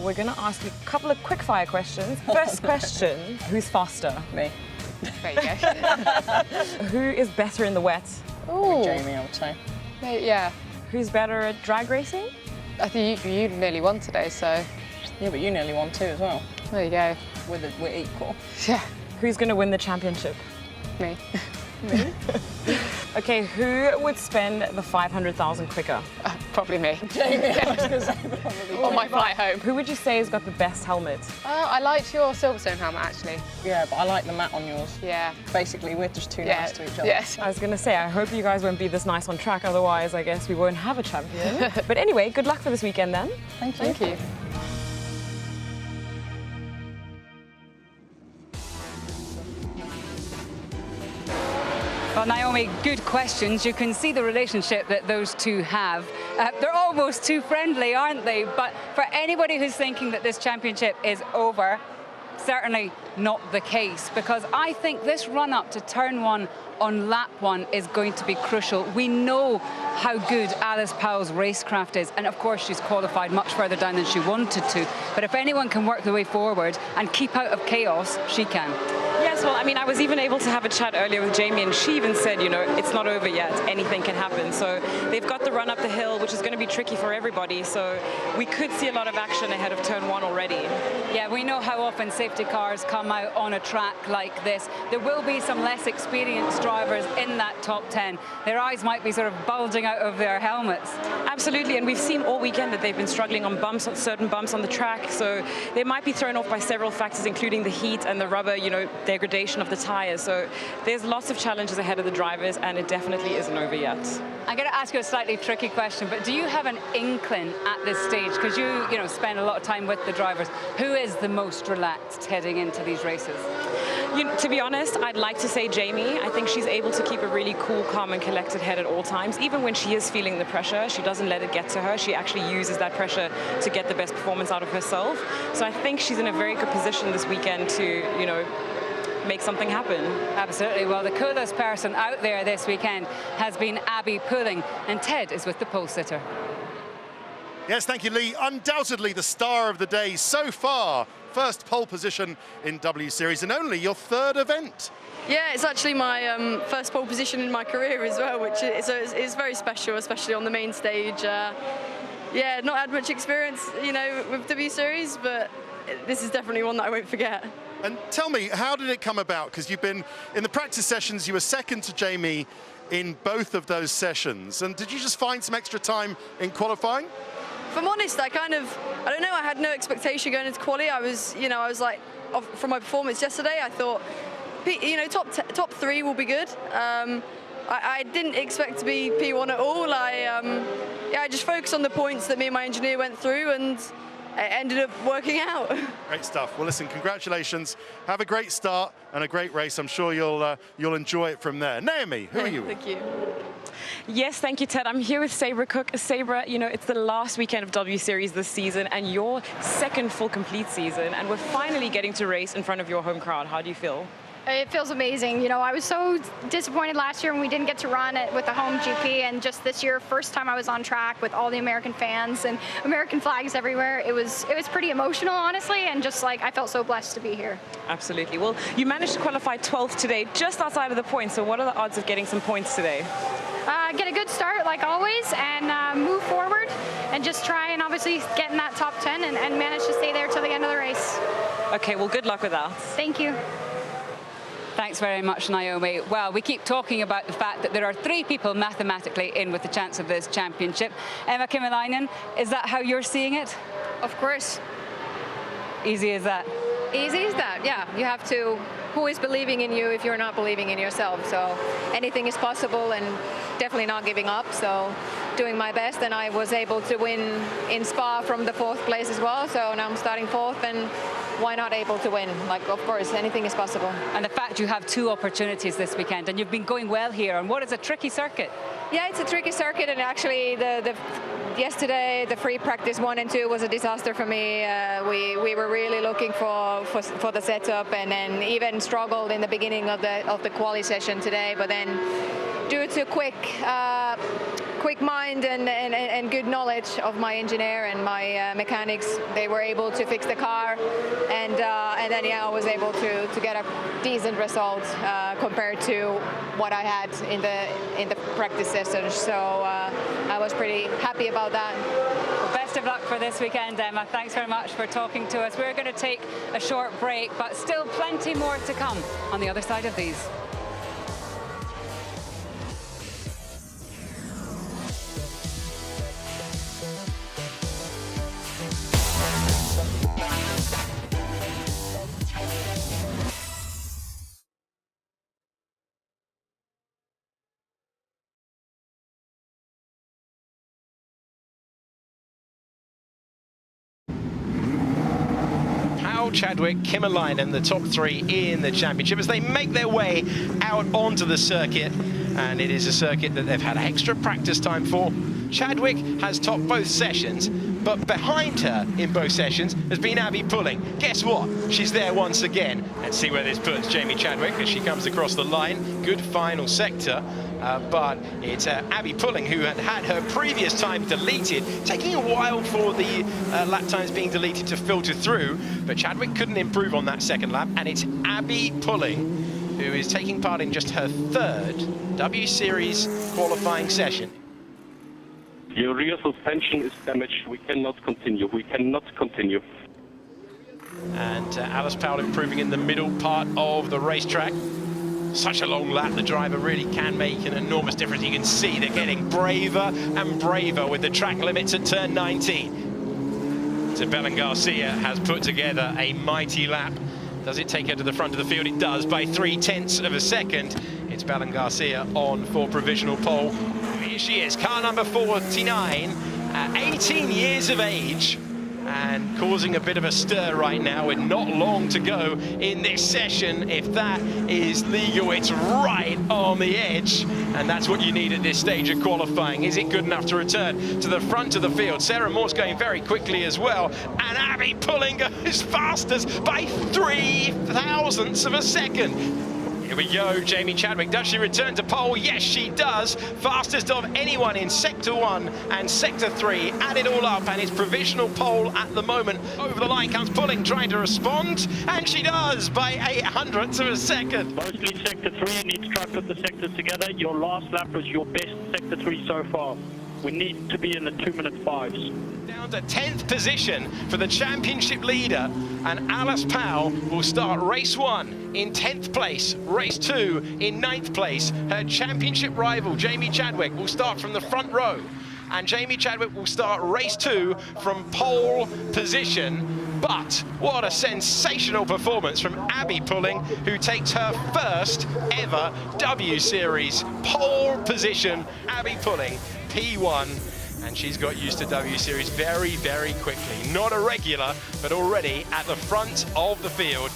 We're going to ask you a couple of quick-fire questions. First question, who's faster? Me. There you go. Who is better in the wet? Ooh. Jamie, I would say. Yeah. Who's better at drag racing? I think you nearly won today, so Yeah, but you nearly won too as well. there you go. We're equal. Yeah. Who's going to win the championship? Me. Okay, who would spend the 500,000 quicker? Probably me. Jamie, I was going to say probably. On my flight home. Who would you say has got the best helmet? I liked your Silverstone helmet, actually. Yeah, but I like the mat on yours. Yeah. Basically, we're just too Yeah. nice to each other. Yes. I was going to say, I hope you guys won't be this nice on track, otherwise I guess we won't have a champion. But anyway, good luck for this weekend then. Thank you. Thank you. Well, Naomi, good questions. You can see the relationship that those two have. They're almost too friendly, aren't they? But for anybody who's thinking that this championship is over, certainly not the case, because I think this run-up to turn one on lap one is going to be crucial. We know how good Alice Powell's racecraft is, and of course she's qualified much further down than she wanted to, but if anyone can work their way forward and keep out of chaos, she can. Yes, well, I mean, I was even able to have a chat earlier with Jamie, and she even said, you know, it's not over yet. Anything can happen. So they've got the run up the hill, which is going to be tricky for everybody. So we could see a lot of action ahead of turn one already. Yeah, we know how often safety cars come out on a track like this. There will be some less experienced drivers in that top 10. Their eyes might be sort of bulging out of their helmets. Absolutely, and we've seen all weekend that they've been struggling on bumps, on certain bumps on the track. So they might be thrown off by several factors, including the heat and the rubber, you know, degradation of the tires. So there's lots of challenges ahead of the drivers, and it definitely isn't over yet. I'm going to ask you a slightly tricky question, but do you have an inkling at this stage, because you spend a lot of time with the drivers, who is the most relaxed heading into these races? To be honest, I'd like to say Jamie. I think she's able to keep a really cool, calm and collected head at all times. Even when she is feeling the pressure, she doesn't let it get to her. She actually uses that pressure to get the best performance out of herself. So I think she's in a very good position this weekend to, make something happen. Absolutely. Well, the coolest person out there this weekend has been Abby Pulling, and Ted is with the pole sitter. Yes, thank you, Lee. Undoubtedly the star of the day so far. First pole position in W Series, and only your third event. Yeah, it's actually my first pole position in my career as well, which is very special, especially on the main stage. Yeah, not had much experience, with W Series, but this is definitely one that I won't forget. And tell me, how did it come about? Because you've been, in the practice sessions, you were second to Jamie in both of those sessions. And did you just find some extra time in qualifying? If I'm honest, I don't know, I had no expectation going into quali. I was like, from my performance yesterday, I thought, top three will be good. I didn't expect to be P1 at all. I just focused on the points that me and my engineer went through, and it ended up working out. Great stuff. Well, listen, congratulations. Have a great start and a great race. I'm sure you'll enjoy it from there. Naomi, who are you with? Thank you. Yes, thank you, Ted. I'm here with Sabra Cook. Sabra, it's the last weekend of W Series this season and your second full complete season, and we're finally getting to race in front of your home crowd. How do you feel? It feels amazing. I was so disappointed last year when we didn't get to run it with the home GP, and just this year, first time I was on track with all the American fans and American flags everywhere. It was pretty emotional, honestly, and just like I felt so blessed to be here. Absolutely. Well, you managed to qualify 12th today, just outside of the points. So what are the odds of getting some points today? Get a good start like always, and move forward, and just try and obviously get in that top 10 and manage to stay there till the end of the race. Okay, well, good luck with that. Thank you. Thanks very much, Naomi. Well, we keep talking about the fact that there are 3 people mathematically in with the chance of this championship. Emma Kimmel, is that how you're seeing it? Of course. Easy as that? Easy as that, yeah. You have to, who is believing in you if you're not believing in yourself? So anything is possible, and definitely not giving up. So doing my best, and I was able to win in Spa from the 4th place as well. So now I'm starting 4th, and why not able to win? Like, of course, anything is possible. And the fact you have 2 opportunities this weekend, and you've been going well here, and what is a tricky circuit? Yeah, it's a tricky circuit, and actually yesterday the free practice 1 and 2 was a disaster for me. We were really looking for the setup, and then even struggled in the beginning of the quali session today, but then due to quick mind mind and good knowledge of my engineer and my mechanics, they were able to fix the car, and then I was able to get a decent result compared to what I had in the practice sessions. So I was pretty happy about that. Well, best of luck for this weekend, Emma. Thanks very much for talking to us. We're going to take a short break, but still plenty more to come on the other side of these. Powell, Chadwick, Kimmel, the top three in the championship as they make their way out onto the circuit. And it is a circuit that they've had extra practice time for. Chadwick has topped both sessions, but behind her in both sessions has been Abby Pulling. Guess what? She's there once again. Let's see where this puts Jamie Chadwick as she comes across the line. Good final sector. But it's Abby Pulling who had her previous time deleted, taking a while for the lap times being deleted to filter through, but Chadwick couldn't improve on that second lap, and it's Abby Pulling who is taking part in just her third W Series qualifying session. Your rear suspension is damaged. We cannot continue. We cannot continue. And Alice Powell improving in the middle part of the racetrack. Such a long lap, the driver really can make an enormous difference. You can see they're getting braver and braver with the track limits at turn 19. So Belen Garcia has put together a mighty lap. Does it take her to the front of the field? It does, by 0.3 of a second. It's Belen Garcia on for provisional pole. Here she is, car number 49, 18 years of age, and causing a bit of a stir right now with not long to go in this session. If that is legal, it's right on the edge, and that's what you need at this stage of qualifying. Is it good enough to return to the front of the field? Sarah Moore's going very quickly as well, and Abby Pulling goes fastest by 0.03 of a second. Here we go, Jamie Chadwick. Does she return to pole? Yes, she does. Fastest of anyone in Sector 1 and Sector 3. Add it all up, and it's provisional pole at the moment. Over the line comes Pulling, trying to respond, and she does by 0.08 of a second. Mostly Sector 3, you need to try to put the sectors together. Your last lap was your best Sector 3 so far. We need to be in the 2-minute 5s. Down to 10th position for the championship leader, and Alice Powell will start race 1 in 10th place, race 2 in 9th place. Her championship rival, Jamie Chadwick, will start from the front row, and Jamie Chadwick will start race 2 from pole position. But what a sensational performance from Abby Pulling, who takes her first ever W Series pole position. Abby Pulling, P1, and she's got used to W Series very, very quickly. Not a regular, but already at the front of the field.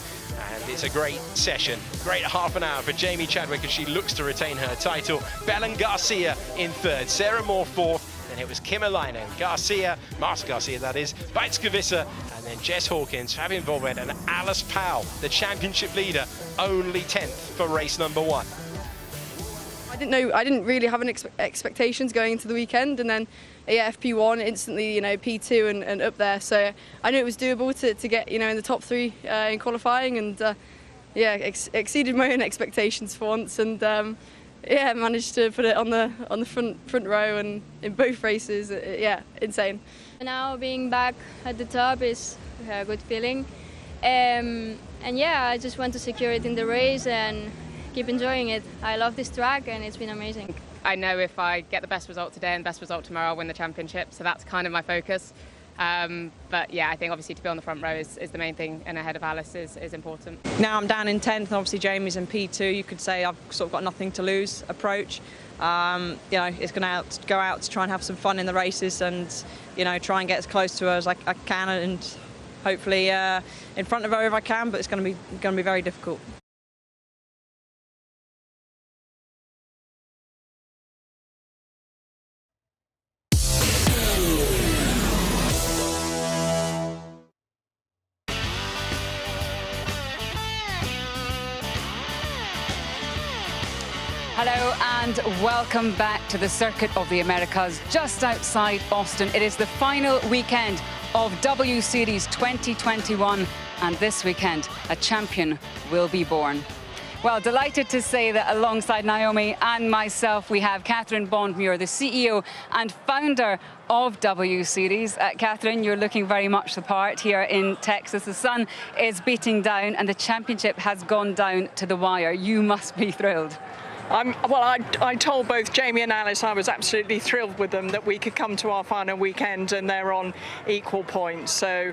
And it's a great session, great half an hour for Jamie Chadwick as she looks to retain her title. Belen Garcia in third, Sarah Moore fourth, then it was Kimmel, Garcia, Marcia Garcia that is, Beitskevissa, and then Jess Hawkins, Fabian Volved, and Alice Powell, the championship leader, only 10th for race number 1. I didn't really have any expectations going into the weekend, and then yeah, FP1 instantly, P2 and up there. So I knew it was doable to get, in the top 3 in qualifying, and yeah, exceeded my own expectations for once, and yeah, managed to put it on the front row and in both races. Yeah, insane. Now being back at the top is a good feeling, and yeah, I just want to secure it in the race and keep enjoying it. I love this track and it's been amazing. I know if I get the best result today and the best result tomorrow, I'll win the championship, so that's kind of my focus. But yeah, I think obviously to be on the front row is the main thing, and ahead of Alice is important. Now I'm down in 10th, and obviously Jamie's in P2. You could say I've sort of got nothing to lose approach. It's going to go out to try and have some fun in the races, and try and get as close to her as I can, and hopefully in front of her if I can. But it's going to be very difficult. Hello and welcome back to the Circuit of the Americas just outside Austin. It is the final weekend of W Series 2021, and this weekend a champion will be born. Well, delighted to say that alongside Naomi and myself we have Catherine Bondmuir, the CEO and founder of W Series. Catherine, you're looking very much the part here in Texas. The sun is beating down and the championship has gone down to the wire. You must be thrilled. I told both Jamie and Alice I was absolutely thrilled with them that we could come to our final weekend and they're on equal points. So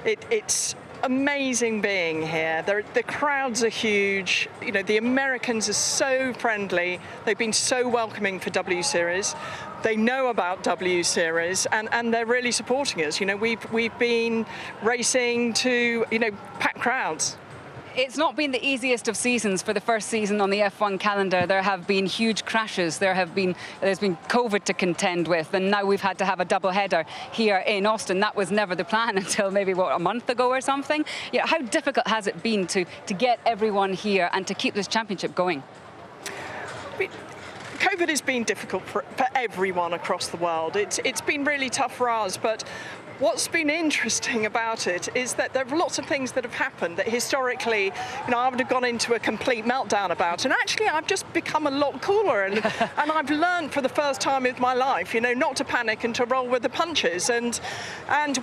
it's amazing being here. The crowds are huge. You know, the Americans are so friendly. They've been so welcoming for W Series. They know about W Series and they're really supporting us. You know, we've been racing to, you know, packed crowds. It's not been the easiest of seasons for the first season on the F1 calendar. There have been huge crashes. There's been COVID to contend with, and now we've had to have a double header here in Austin. That was never the plan until maybe, a month ago or something. Yeah, how difficult has it been to get everyone here and to keep this championship going? COVID has been difficult for everyone across the world. It's been really tough for us, but what's been interesting about it is that there are lots of things that have happened that historically, you know, I would have gone into a complete meltdown about. And actually, I've just become a lot cooler, and I've learned for the first time in my life, you know, not to panic and to roll with the punches. And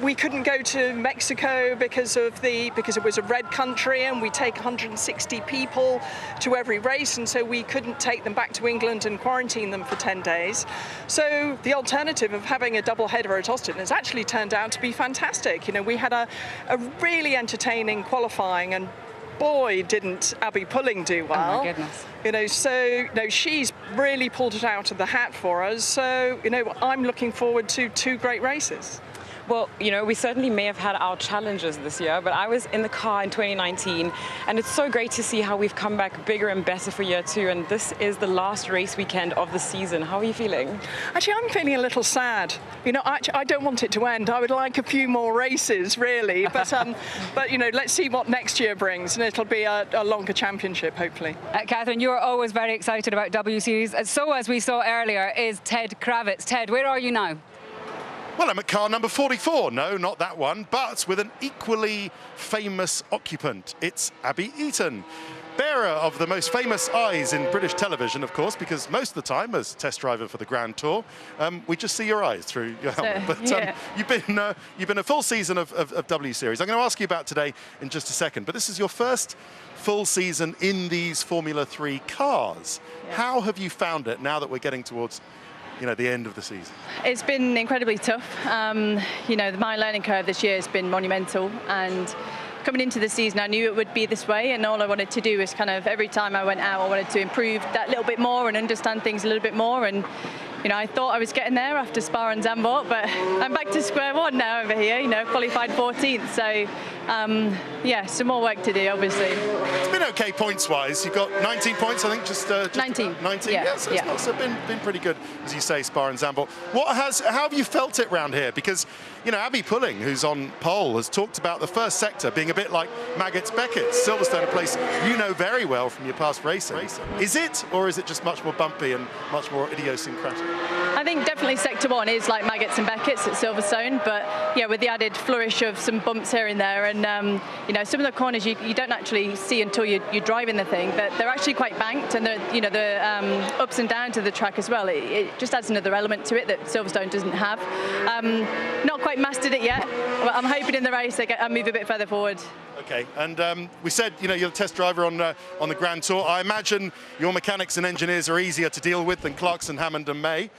we couldn't go to Mexico because it was a red country, and we take 160 people to every race, and so we couldn't take them back to England and quarantine them for 10 days. So the alternative of having a double header at Austin has actually turned out to be fantastic. You know, we had a really entertaining qualifying, and boy, didn't Abby Pulling do well. Oh my goodness. You know, so you know, she's really pulled it out of the hat for us. So, you know, I'm looking forward to 2 great races. Well, you know, we certainly may have had our challenges this year, but I was in the car in 2019, and it's so great to see how we've come back bigger and better for year 2, and this is the last race weekend of the season. How are you feeling? Actually, I'm feeling a little sad. You know, I don't want it to end. I would like a few more races, really, but you know, let's see what next year brings, and it'll be a longer championship, hopefully. Catherine, you're always very excited about W Series. So, as we saw earlier, is Ted Kravitz. Ted, where are you now? Well, I'm at car number 44. No, not that one, but with an equally famous occupant. It's Abby Eaton, bearer of the most famous eyes in British television, of course, because most of the time, as test driver for the Grand Tour, we just see your eyes through your helmet. But yeah. you've been a full season of W Series. I'm going to ask you about today in just a second, but this is your first full season in these Formula 3 cars. Yeah. How have you found it now that we're getting towards, you know, the end of the season? It's been incredibly tough. You know, my learning curve this year has been monumental, and coming into the season I knew it would be this way, and all I wanted to do was kind of every time I went out I wanted to improve that little bit more and understand things a little bit more. And you know, I thought I was getting there after Spa and Zandvoort, but I'm back to square one now over here, you know, qualified 14th. So, yeah, some more work to do, obviously. It's been okay points-wise. You've got 19 points, I think, just 19. 19, yeah. So it's also been pretty good, as you say, Spa and Zandvoort. How have you felt it round here? Because, you know, Abby Pulling, who's on pole, has talked about the first sector being a bit like Maggots Beckett's, Silverstone, a place you know very well from your past racing. Is it, or is it just much more bumpy and much more idiosyncratic? I think definitely Sector 1 is like Maggots and Beckett's at Silverstone, but yeah, with the added flourish of some bumps here and there, and you know, some of the corners you don't actually see until you're driving the thing, but they're actually quite banked, and the ups and downs of the track as well. It just adds another element to it that Silverstone doesn't have. Not quite mastered it yet, but I'm hoping in the race I move a bit further forward. Okay, and we said, you know, you're the test driver on the Grand Tour. I imagine your mechanics and engineers are easier to deal with than Clarkson, Hammond and May.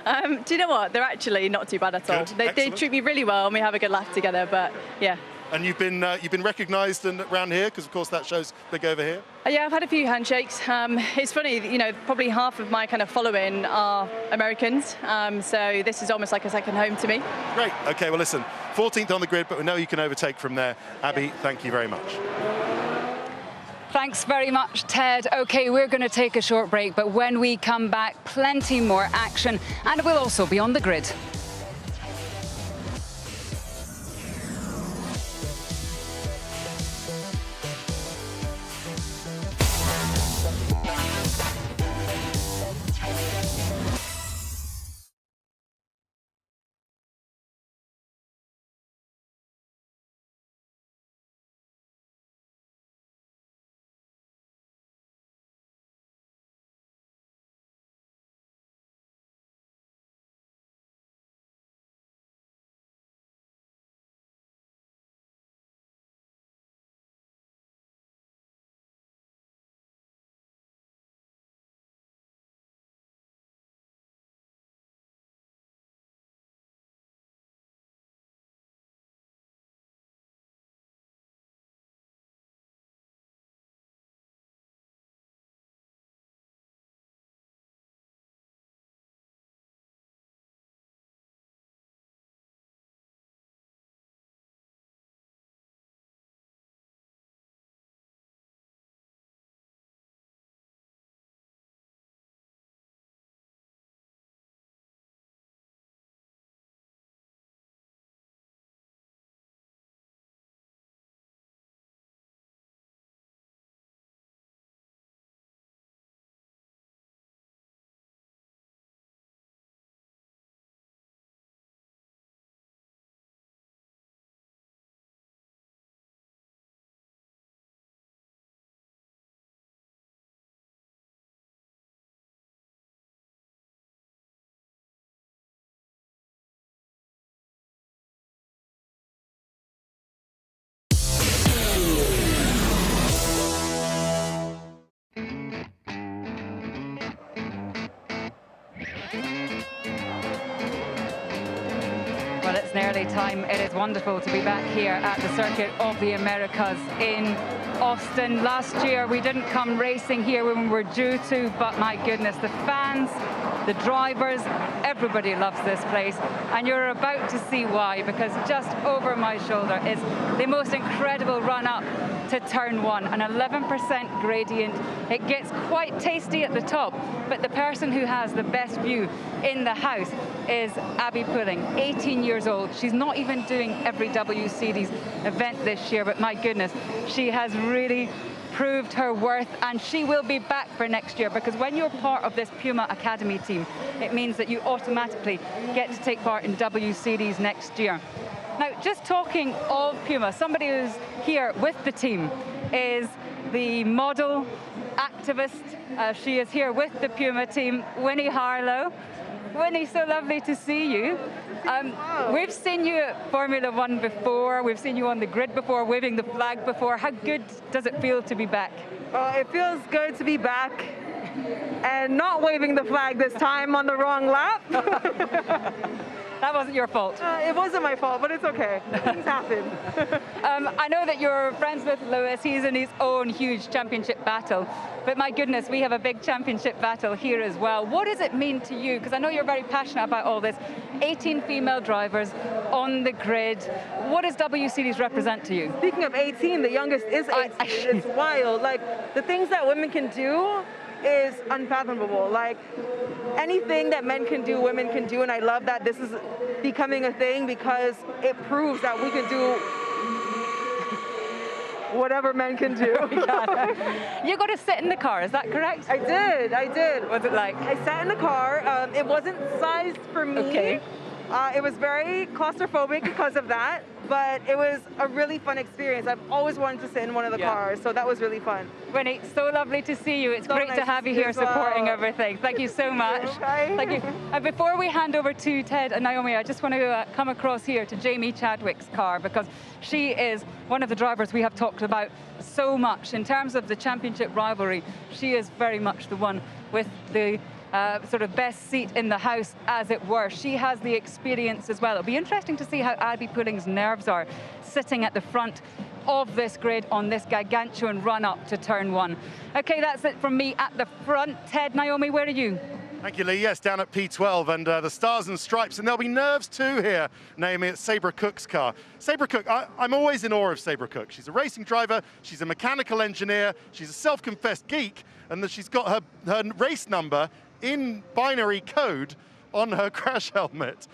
Do you know what? They're actually not too bad at all. They treat me really well, and we have a good laugh together. But yeah. And you've been recognised around here because, of course, that show's big over here. Yeah, I've had a few handshakes. It's funny, you know, probably half of my kind of following are Americans, so this is almost like a second home to me. Great. Okay, well, listen, 14th on the grid, but we know you can overtake from there. Abby, thank you very much. Thanks very much, Ted. OK, we're going to take a short break, but when we come back, plenty more action, and we'll also be on the grid. time. It is wonderful to be back here at the Circuit of the Americas in Austin. Last year we didn't come racing here when we were due to, but my goodness, the fans, the drivers, everybody loves this place, and you're about to see why, because just over my shoulder is the most incredible run up to turn 1, an 11% gradient. It gets quite tasty at the top, but the person who has the best view in the house is Abby Pulling, 18 years old. She's not even doing every WCD's event this year, but my goodness, she has really proved her worth, and she will be back for next year, because when you're part of this Puma Academy team, it means that you automatically get to take part in WCDs next year. Now, just talking of Puma, somebody who's here with the team is the model, activist. She is here with the Puma team, Winnie Harlow. Winnie, so lovely to see you. We've seen you at Formula One before, we've seen you on the grid before, waving the flag before. How good does it feel to be back? It feels good to be back and not waving the flag this time on the wrong lap. That wasn't your fault. It wasn't my fault, but it's okay. Things happen. I know that you're friends with Lewis. He's in his own huge championship battle. But my goodness, we have a big championship battle here as well. What does it mean to you? Because I know you're very passionate about all this. 18 female drivers on the grid. What does WCDs represent to you? Speaking of 18, the youngest is 18. It's wild. Like, the things that women can do is unfathomable. Like, anything that men can do, women can do, and I love that this is becoming a thing, because it proves that we can do whatever men can do. You got to sit in the car, is that correct? I did. What's it like? I sat in the car. It wasn't sized for me. Okay. It was very claustrophobic because of that, but it was a really fun experience. I've always wanted to sit in one of the cars, so that was really fun. Winnie, so lovely to see you. It's so great to have you here supporting everything. Thank you so much. Thank you. And before we hand over to Ted and Naomi, I just want to come across here to Jamie Chadwick's car, because she is one of the drivers we have talked about so much. In terms of the championship rivalry, she is very much the one with the sort of best seat in the house, as it were. She has the experience as well. It'll be interesting to see how Abby Pulling's nerves are sitting at the front of this grid on this gargantuan run up to turn 1. Okay, that's it from me at the front. Ted, Naomi, where are you? Thank you, Lee. Yes, down at P12 and the Stars and Stripes, and there'll be nerves too here, Naomi, at Sabra Cook's car. Sabra Cook, I'm always in awe of Sabra Cook. She's a racing driver, she's a mechanical engineer, she's a self-confessed geek, and that she's got her race number in binary code on her crash helmet.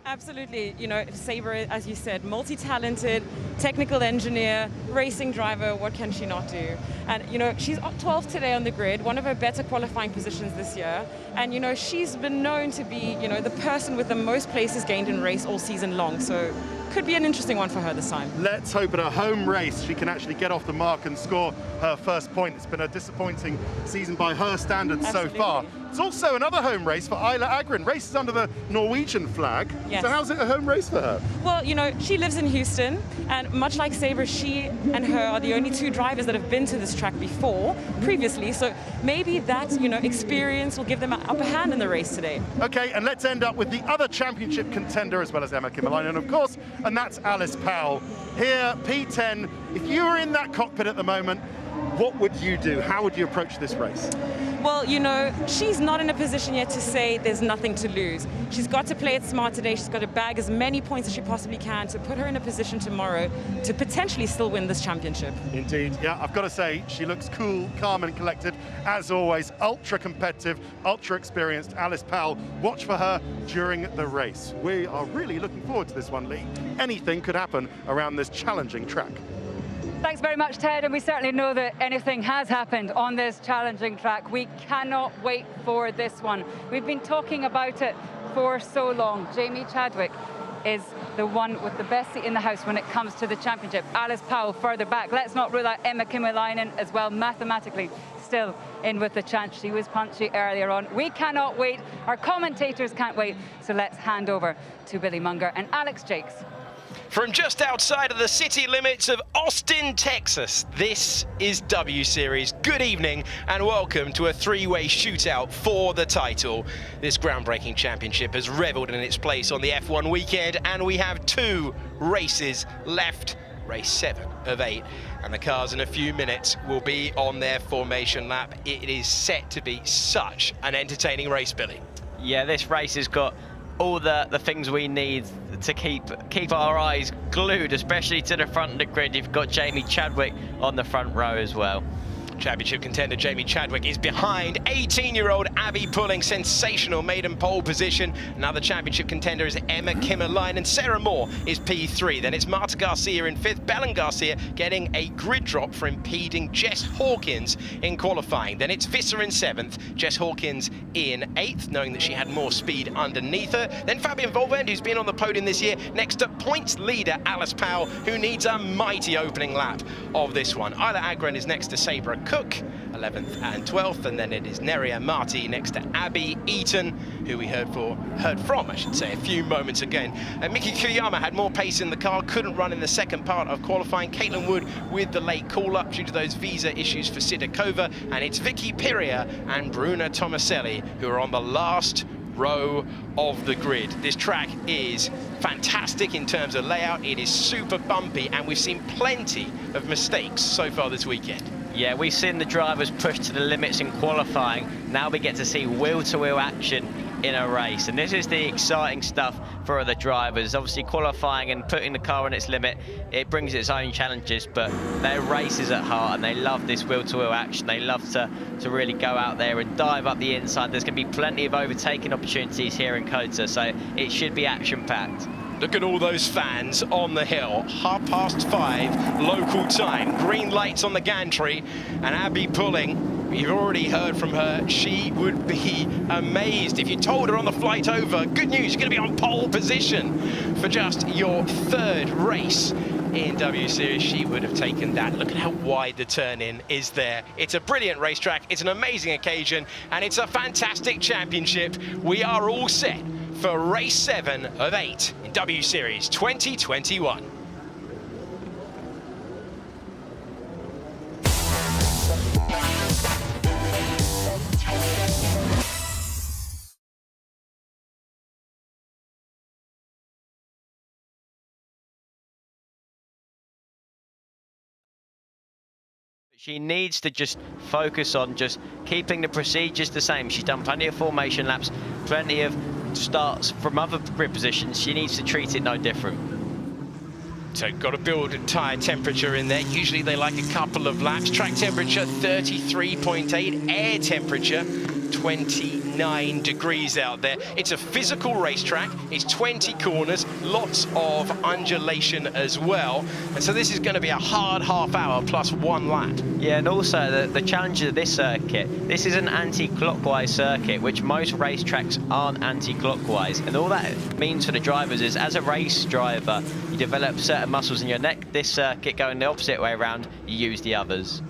Absolutely. You know, Sabra, as you said, multi-talented, technical engineer, racing driver, what can she not do? And, you know, she's 12th today on the grid, one of her better qualifying positions this year. And, you know, she's been known to be, you know, the person with the most places gained in race all season long. So could be an interesting one for her this time. Let's hope at a home race she can actually get off the mark and score her first point. It's been a disappointing season by her standards so far. It's also another home race for Isla Agren, races under the Norwegian flag. Yes. So how's it a home race for her? Well, you know, she lives in Houston, and much like Sabra, she and her are the only two drivers that have been to this track previously, so maybe that, you know, experience will give them an upper hand in the race today. Okay, and let's end up with the other championship contender as well as Emma Kimmel, of course, and that's Alice Powell. Here, P10, if you were in that cockpit at the moment, what would you do? How would you approach this race? Well, you know, she's not in a position yet to say there's nothing to lose. She's got to play it smart today. She's got to bag as many points as she possibly can to put her in a position tomorrow to potentially still win this championship. Indeed, yeah, I've got to say, she looks cool, calm and collected. As always, ultra competitive, ultra experienced Alice Powell. Watch for her during the race. We are really looking forward to this one, Lee. Anything could happen around this challenging track. Thanks very much, Ted, and we certainly know that anything has happened on this challenging track. We cannot wait for this one. We've been talking about it for so long. Jamie Chadwick is the one with the best seat in the house when it comes to the championship. Alice Powell further back. Let's not rule out Emma Kimmel as well, mathematically still in with the chance. She was punchy earlier on. We cannot wait. Our commentators can't wait. So let's hand over to Billy Munger and Alex Jakes. From just outside of the city limits of Austin, Texas, this is W Series. Good evening and welcome to a three-way shootout for the title. This groundbreaking championship has reveled in its place on the F1 weekend, and we have 2 races left. Race 7 of 8, and the cars in a few minutes will be on their formation lap. It is set to be such an entertaining race, Billy. Yeah, this race has got all the things we need to keep our eyes glued, especially to the front of the grid. You've got Jamie Chadwick on the front row as well. Championship contender Jamie Chadwick is behind 18-year-old Abby Pulling, sensational maiden pole position. Another championship contender is Emma Kimmel, and Sarah Moore is P3. Then it's Marta Garcia in 5th, Belen Garcia getting a grid drop for impeding Jess Hawkins in qualifying. Then it's Visser in 7th, Jess Hawkins in 8th, knowing that she had more speed underneath her. Then Fabian Volvend, who's been on the podium this year, next to points leader Alice Powell, who needs a mighty opening lap of this one. Isla Agren is next to Sabra Cook, 11th and 12th, and then it is Neria Marti next to Abby Eaton, who we heard from, a few moments ago. And Miki Kuyama had more pace in the car, couldn't run in the second part of qualifying. Caitlin Wood with the late call-up due to those visa issues for Sidakova, and it's Vicky Piria and Bruna Tomaselli who are on the last row of the grid. This track is fantastic in terms of layout. It is super bumpy, and we've seen plenty of mistakes so far this weekend. Yeah, we've seen the drivers push to the limits in qualifying. Now we get to see wheel-to-wheel action in a race, and this is the exciting stuff for the drivers. Obviously, qualifying and putting the car on its limit, it brings its own challenges, but they're racers at heart, and they love this wheel-to-wheel action. They love to really go out there and dive up the inside. There's going to be plenty of overtaking opportunities here in Kota, so it should be action-packed. Look at all those fans on the hill. 5:30 local time. Green lights on the gantry. And Abby Pulling, you've already heard from her. She would be amazed if you told her on the flight over, good news, you're going to be on pole position for just your 3rd race in W Series. She would have taken that. Look at how wide the turn-in is there. It's a brilliant racetrack. It's an amazing occasion. And it's a fantastic championship. We are all set for race 7 of 8 in W Series 2021. She needs to just focus on just keeping the procedures the same. She's done plenty of formation laps, plenty of starts from other grid positions. She needs to treat it no different. So got to build a tyre temperature in there. Usually they like a couple of laps. Track temperature 33.8, air temperature 29 degrees out there. It's a physical racetrack. It's 20 corners, lots of undulation as well. And so this is going to be a hard half hour plus 1 lap. Yeah, and also the challenge of this circuit, this is an anti-clockwise circuit, which most racetracks aren't anti-clockwise. And all that means for the drivers is, as a race driver, you develop certain muscles in your neck. This circuit going the opposite way around, you use the others.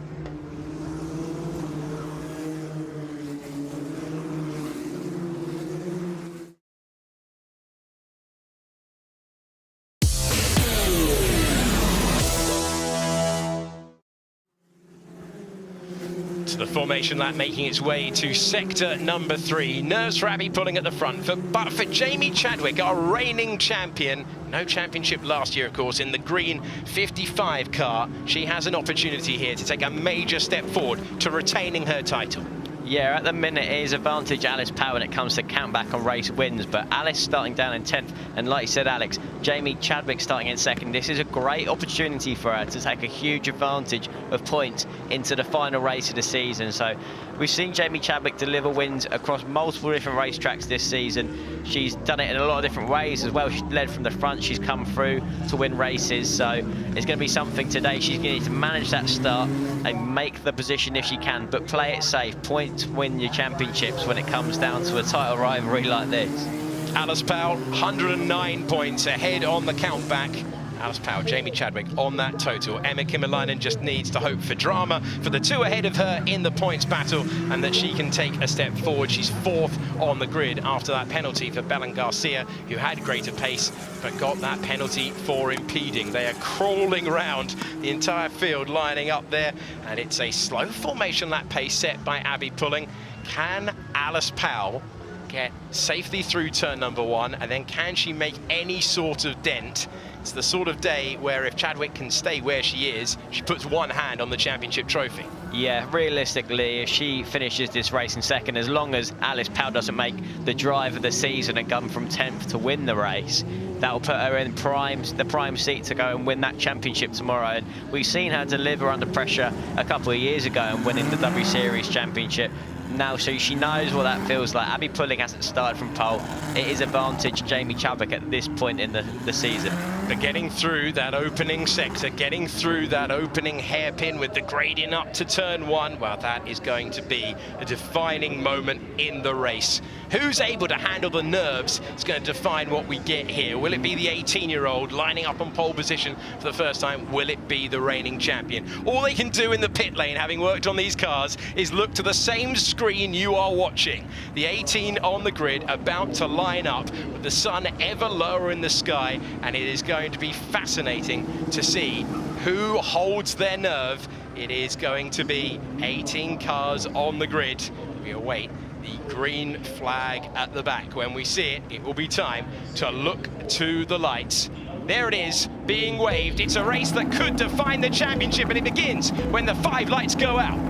The formation lap making its way to sector number 3. Nerves for Abby Pulling at the front, but for Jamie Chadwick, our reigning champion, no championship last year, of course, in the green 55 car, she has an opportunity here to take a major step forward to retaining her title. Yeah, at the minute it is advantage Alice Powell when it comes to countback on race wins, but Alice starting down in 10th, and like you said, Alex, Jamie Chadwick starting in 2nd. This is a great opportunity for her to take a huge advantage of points into the final race of the season. So we've seen Jamie Chadwick deliver wins across multiple different racetracks this season. She's done it in a lot of different ways as well. She's led from the front, she's come through to win races, so it's going to be something today. She's going to need to manage that start and make the position if she can, but play it safe. Points win your championships when it comes down to a title rivalry like this. Alice Powell, 109 points ahead on the countback. Alice Powell, Jamie Chadwick on that total. Emma Kimmel just needs to hope for drama for the two ahead of her in the points battle, and that she can take a step forward. She's 4th on the grid after that penalty for Belen Garcia, who had greater pace but got that penalty for impeding. They are crawling around the entire field, lining up there, and it's a slow formation lap pace set by Abby Pulling. Can Alice Powell get safely through turn number 1, and then can she make any sort of dent? It's the sort of day where if Chadwick can stay where she is, she puts one hand on the championship trophy. Yeah, realistically, if she finishes this race in second, as long as Alice Powell doesn't make the drive of the season and come from 10th to win the race, that will put her in the prime seat to go and win that championship tomorrow. And we've seen her deliver under pressure a couple of years ago and winning the W Series championship. Now, so she knows what that feels like. Abby Pulling hasn't started from pole. It is advantage Jamie Chadwick at this point in the season. But getting through that opening sector, getting through that opening hairpin with the gradient up to turn 1, well, that is going to be a defining moment in the race. Who's able to handle the nerves is going to define what we get here. Will it be the 18-year-old lining up on pole position for the first time? Will it be the reigning champion? All they can do in the pit lane, having worked on these cars, is look to the same screen you are watching. The 18 on the grid about to line up with the sun ever lower in the sky, and it is going to be fascinating to see who holds their nerve. It is going to be 18 cars on the grid. We await the green flag at the back. When we see it, it will be time to look to the lights. There it is, being waved. It's a race that could define the championship, and it begins when the 5 lights go out.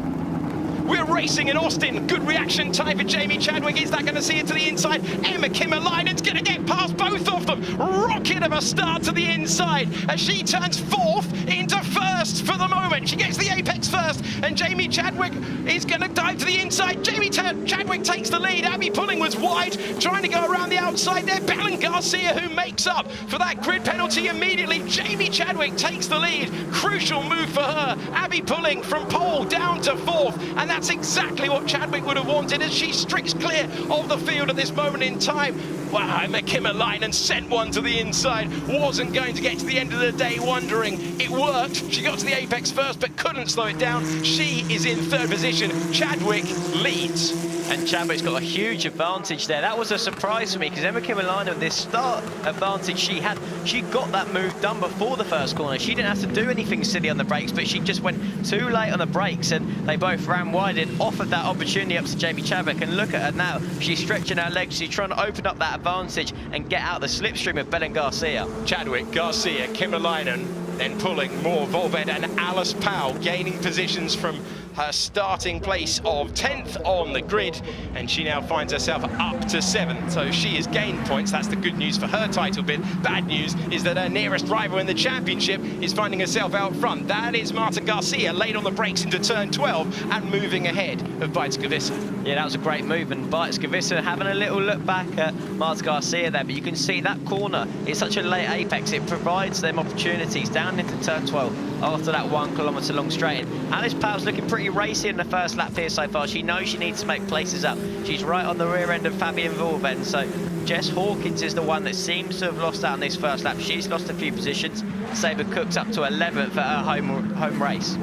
We're racing in Austin. Good reaction time for Jamie Chadwick. Is that going to see it to the inside? Emma Kimmel-Lynen's going to get past both of them. Rocket of a start to the inside as she turns 4th into 1st for the moment. She gets the apex first, and Jamie Chadwick is going to dive to the inside. Jamie Chadwick takes the lead. Abby Pulling was wide, trying to go around the outside there. Belen Garcia, who makes up for that grid penalty immediately. Jamie Chadwick takes the lead. Crucial move for her. Abby Pulling from pole down to 4th, and that's exactly what Chadwick would have wanted as she streaks clear of the field at this moment in time. Wow, Emma Kimmel-Lynen sent one to the inside. Wasn't going to get to the end of the day wondering. It worked. She got to the apex first but couldn't slow it down. She is in 3rd position. Chadwick leads. And Chadwick's got a huge advantage there. That was a surprise for me because Emma Kimmel-Lynen, this start advantage she had, she got that move done before the first corner. She didn't have to do anything silly on the brakes, but she just went too late on the brakes and they both ran wide and offered that opportunity up to Jamie Chadwick. And look at her now. She's stretching her legs. She's trying to open up that advantage and get out the slipstream of Belen Garcia. Chadwick, Garcia, Kimmel-Lynen, then Pulling, more Volved and Alice Powell gaining positions from her starting place of 10th on the grid, and she now finds herself up to 7th. So she has gained points. That's the good news for her title bid. Bad news is that her nearest rival in the championship is finding herself out front. That is Marta Garcia, late on the brakes into turn 12 and moving ahead of Weizskowicz. Yeah, that was a great move, and Weizskowicz having a little look back at Marta Garcia there, but you can see that corner, it's such a late apex, it provides them opportunities down into turn 12 after that 1 kilometre long straight. Alice Powell's looking pretty racy in the first lap here so far. She knows she needs to make places up. She's right on the rear end of Fabian Volved, so Jess Hawkins is the one that seems to have lost out on this first lap. She's lost a few positions. Sabre Cook's up to 11th at her home race.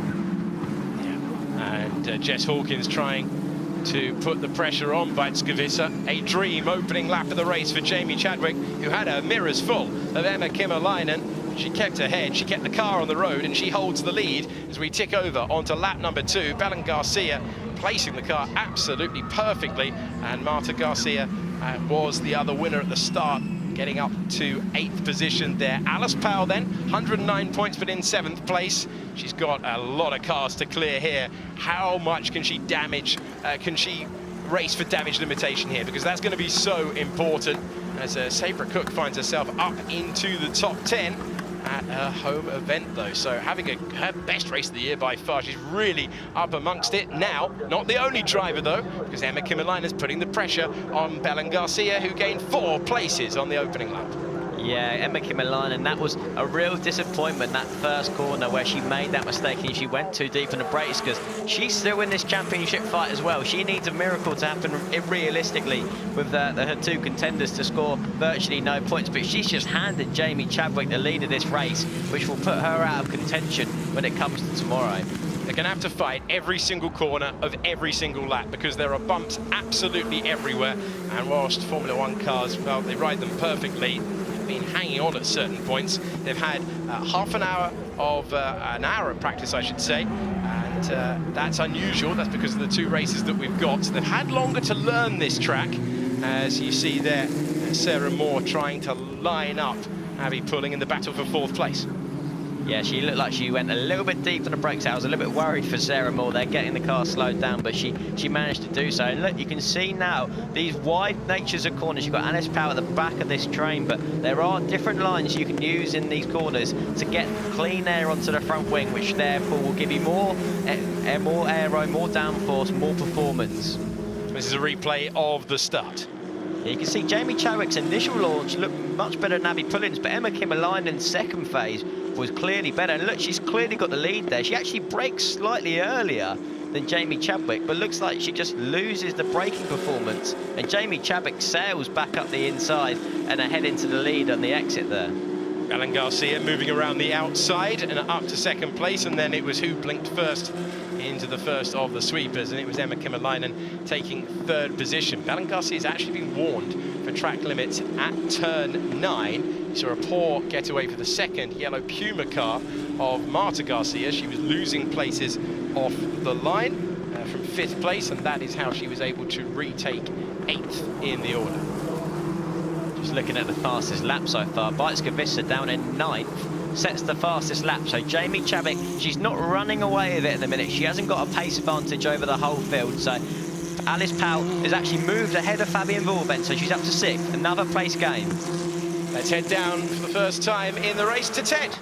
Yeah, and Jess Hawkins trying to put the pressure on Weizskowicz. A dream opening lap of the race for Jamie Chadwick, who had her mirrors full of Emma Kimmel-Lynen. She kept her head, she kept the car on the road, and she holds the lead as we tick over onto lap number 2. Belen Garcia placing the car absolutely perfectly, and Marta Garcia was the other winner at the start, getting up to 8th position there. Alice Powell then, 109 points, but in 7th place. She's got a lot of cars to clear here. How much can she damage, can she race for damage limitation here? Because that's going to be so important as Sabre Cook finds herself up into the top 10 at her home event though. So having her best race of the year by far. She's really up amongst it now. Not the only driver though, because Emma Kimmel-Lynen is putting the pressure on Belen Garcia, who gained 4 places on the opening lap. Yeah, Emma Kimmel, and that was a real disappointment, that first corner where she made that mistake and she went too deep in the brakes, because she's still in this championship fight as well. She needs a miracle to happen realistically with her two contenders to score virtually no points, but she's just handed Jamie Chadwick the lead of this race, which will put her out of contention when it comes to tomorrow. They're going to have to fight every single corner of every single lap, because there are bumps absolutely everywhere. And whilst Formula One cars, well, they ride them perfectly, they've been hanging on at certain points. They've had half an hour of practice, I should say. And that's unusual. That's because of the two races that we've got. They've had longer to learn this track. As you see there, Sarah Moore trying to line up Abby Pulling in the battle for 4th place. Yeah, she looked like she went a little bit deep on the brakes. I was a little bit worried for Sarah Moore. They're getting the car slowed down, but she managed to do so. And look, you can see now these wide natures of corners. You've got Alice Powell at the back of this train, but there are different lines you can use in these corners to get clean air onto the front wing, which therefore will give you more aero, more downforce, more performance. This is a replay of the start. Yeah, you can see Jamie Chadwick's initial launch looked much better than Abby Pulling's, but Emma Kimmel-Linen's second phase was clearly better. And look, she's clearly got the lead there. She actually brakes slightly earlier than Jamie Chadwick, but looks like she just loses the braking performance. And Jamie Chadwick sails back up the inside and ahead into the lead on the exit there. Alan Garcia moving around the outside and up to 2nd place, and then it was who blinked first into the first of the sweepers, and it was Emma Kimmel-Linen taking 3rd position. Alan Garcia has actually been warned for track limits at turn 9. You saw a poor getaway for the 2nd yellow Puma car of Marta Garcia. She was losing places off the line from 5th place, and that is how she was able to retake 8th in the order. Just looking at the fastest lap so far, Bijtska down in 9th, sets the fastest lap. So Jamie Chadwick, she's not running away with it at the minute. She hasn't got a pace advantage over the whole field. So Alice Powell has actually moved ahead of Fabienne Volvent, so she's up to 6th, another place gain. Let's head down for the first time in the race to Ted.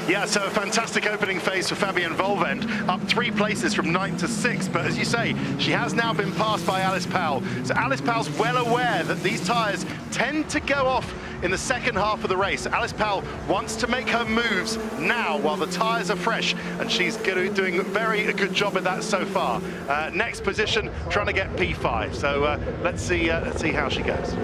Yeah, so a fantastic opening phase for Fabienne Volvent, up 3 places from 9th to 6th. But as you say, she has now been passed by Alice Powell. So Alice Powell's well aware that these tyres tend to go off in the second half of the race. Alice Powell wants to make her moves now while the tyres are fresh, and she's doing a very good job of that so far. Next position, trying to get P5. So let's see how she goes.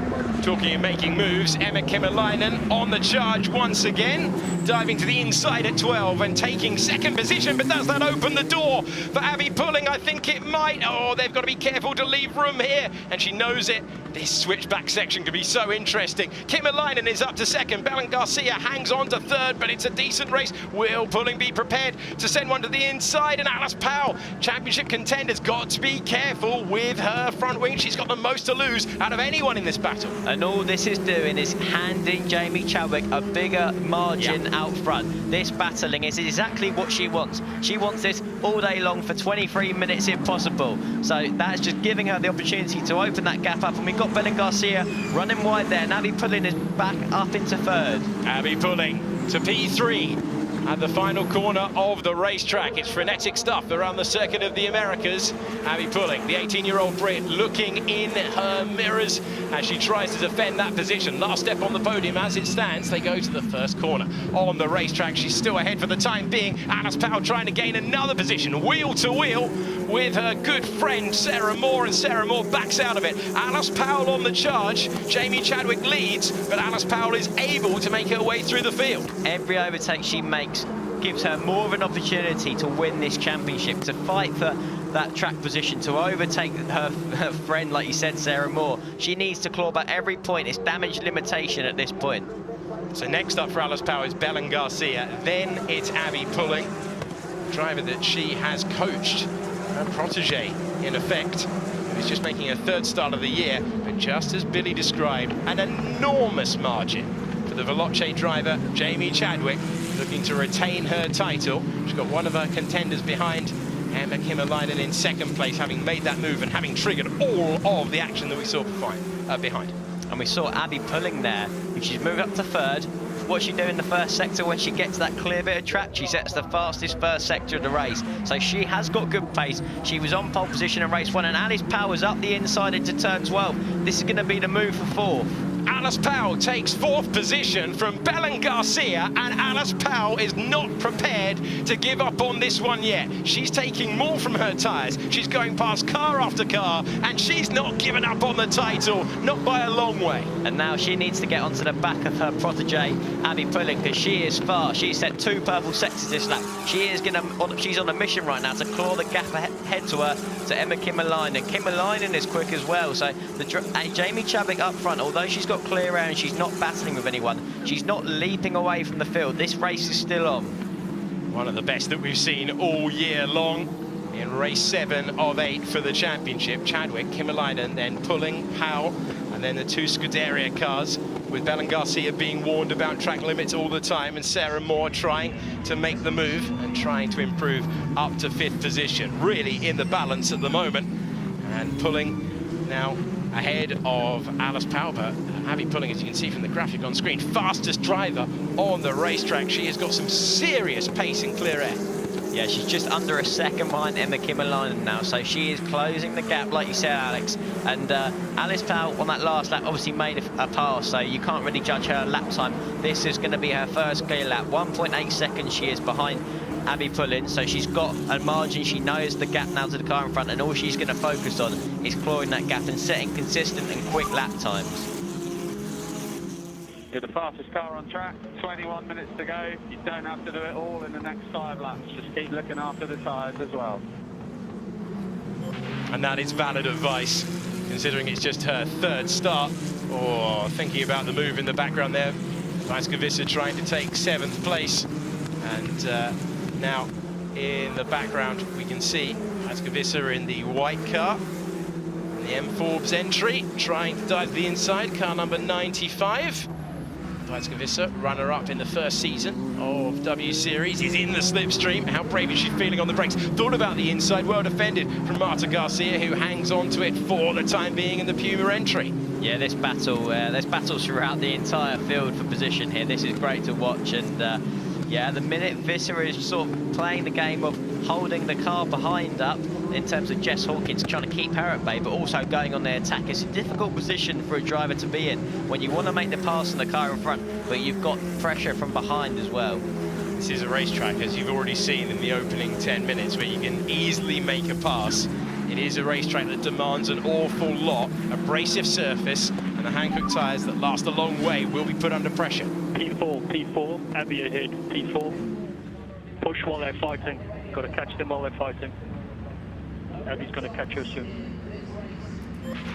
Talking and making moves, Emma Kimmel-Linen on the charge once again, diving to the inside at 12 and taking 2nd position. But does that open the door for Abby Pulling? I think it might. Oh, they've got to be careful to leave room here, and she knows it. This switchback section could be so interesting. Kimmel-Linen is up to 2nd. Belen Garcia hangs on to 3rd, but it's a decent race. Will Pulling be prepared to send one to the inside? And Alice Powell, championship contenders, got to be careful with her front wing. She's got the most to lose out of anyone in this battle. And all this is doing is handing Jamie Chadwick a bigger margin out front. This battling is exactly what she wants. She wants this all day long for 23 minutes if possible. So that's just giving her the opportunity to open that gap up. And we've got Belen Garcia running wide there. And Abby Pulling is back up into 3rd. Abby Pulling to P3 at the final corner of the racetrack. It's frenetic stuff around the circuit of the Americas. Abby Pulling, the 18-year-old Brit, looking in her mirrors as she tries to defend that position. Last step on the podium as it stands. They go to the first corner on the racetrack. She's still ahead for the time being. Alice Powell trying to gain another position, wheel to wheel with her good friend Sarah Moore, and Sarah Moore backs out of it. Alice Powell on the charge. Jamie Chadwick leads, but Alice Powell is able to make her way through the field. Every overtake she makes gives her more of an opportunity to win this championship, to fight for that track position, to overtake her friend, like you said, Sarah Moore. She needs to claw back every point. It's damage limitation at this point. So next up for Alice Powell is Belen Garcia. Then it's Abby Pulling, driver that she has coached, her protege in effect, who's just making her 3rd start of the year. But just as Billy described, an enormous margin for the Veloce driver, Jamie Chadwick, looking to retain her title. She's got one of her contenders behind, Emma Kimmel-Linen in 2nd place, having made that move and having triggered all of the action that we saw behind. And we saw Abby Pulling there, and she's moved up to 3rd. What's she do in the first sector when she gets that clear bit of track? She sets the fastest first sector of the race. So she has got good pace. She was on pole position in race 1, and Alice Powell's up the inside into turn 12. This is going to be the move for 4th. Alice Powell takes 4th position from Belen Garcia, and Alice Powell is not prepared to give up on this one yet. She's taking more from her tyres. She's going past car after car, and she's not giving up on the title, not by a long way. And now she needs to get onto the back of her protege, Abby Pulling, because she is fast. She's set 2 purple sectors this lap. She's on a mission right now to claw the gap ahead to her, to Emma Kimmel-Leinen. Kimmel-Leinen is quick as well, so Jamie Chadwick up front, although she's got clear air and she's not battling with anyone, she's not leaping away from the field. This race is still on. One of the best that we've seen all year long in race 7 of 8 for the championship. Chadwick, Kimmel-Leinen, then Pulling, Powell, and then the 2 Scuderia cars, with Belen Garcia being warned about track limits all the time, and Sarah Moore trying to make the move and trying to improve up to 5th position. Really in the balance at the moment, and Pulling now ahead of Alice Powell. But Abby Pulling, as you can see from the graphic on screen, fastest driver on the racetrack. She has got some serious pace in clear air. Yeah, she's just under a second behind Emma Kimmel-Leinen now, so she is closing the gap, like you said, Alex. And Alice Powell on that last lap obviously made a pass, so you can't really judge her lap time. This is going to be her first clear lap. 1.8 seconds she is behind Abby Pulling, so she's got a margin. She knows the gap now to the car in front, and all she's going to focus on is clawing that gap and setting consistent and quick lap times. You're the fastest car on track, 21 minutes to go. You don't have to do it all in the next 5 laps. Just keep looking after the tyres as well. And that is valid advice, considering it's just her 3rd start. Or thinking about the move in the background there, Vajska trying to take 7th place. And now in the background we can see Vajska in the white car. The M Forbes entry, trying to dive the inside, car number 95. Vajska, runner-up in the 1st season of W Series, is in the slipstream. How brave is she feeling on the brakes? Thought about the inside, well defended from Marta Garcia, who hangs on to it for the time being in the Puma entry. Yeah, there's battles throughout the entire field for position here. This is great to watch, and yeah, the minute Visser is sort of playing the game of holding the car behind up, in terms of Jess Hawkins trying to keep her at bay, but also going on the attack. It's a difficult position for a driver to be in when you want to make the pass on the car in front, but you've got pressure from behind as well. This is a racetrack, as you've already seen in the opening 10 minutes, where you can easily make a pass. It is a racetrack that demands an awful lot. Abrasive surface, and the Hankook tyres that last a long way will be put under pressure. P4, Abby ahead, P4. Push while they're fighting. Got to catch them while they're fighting. Abby's going to catch her soon.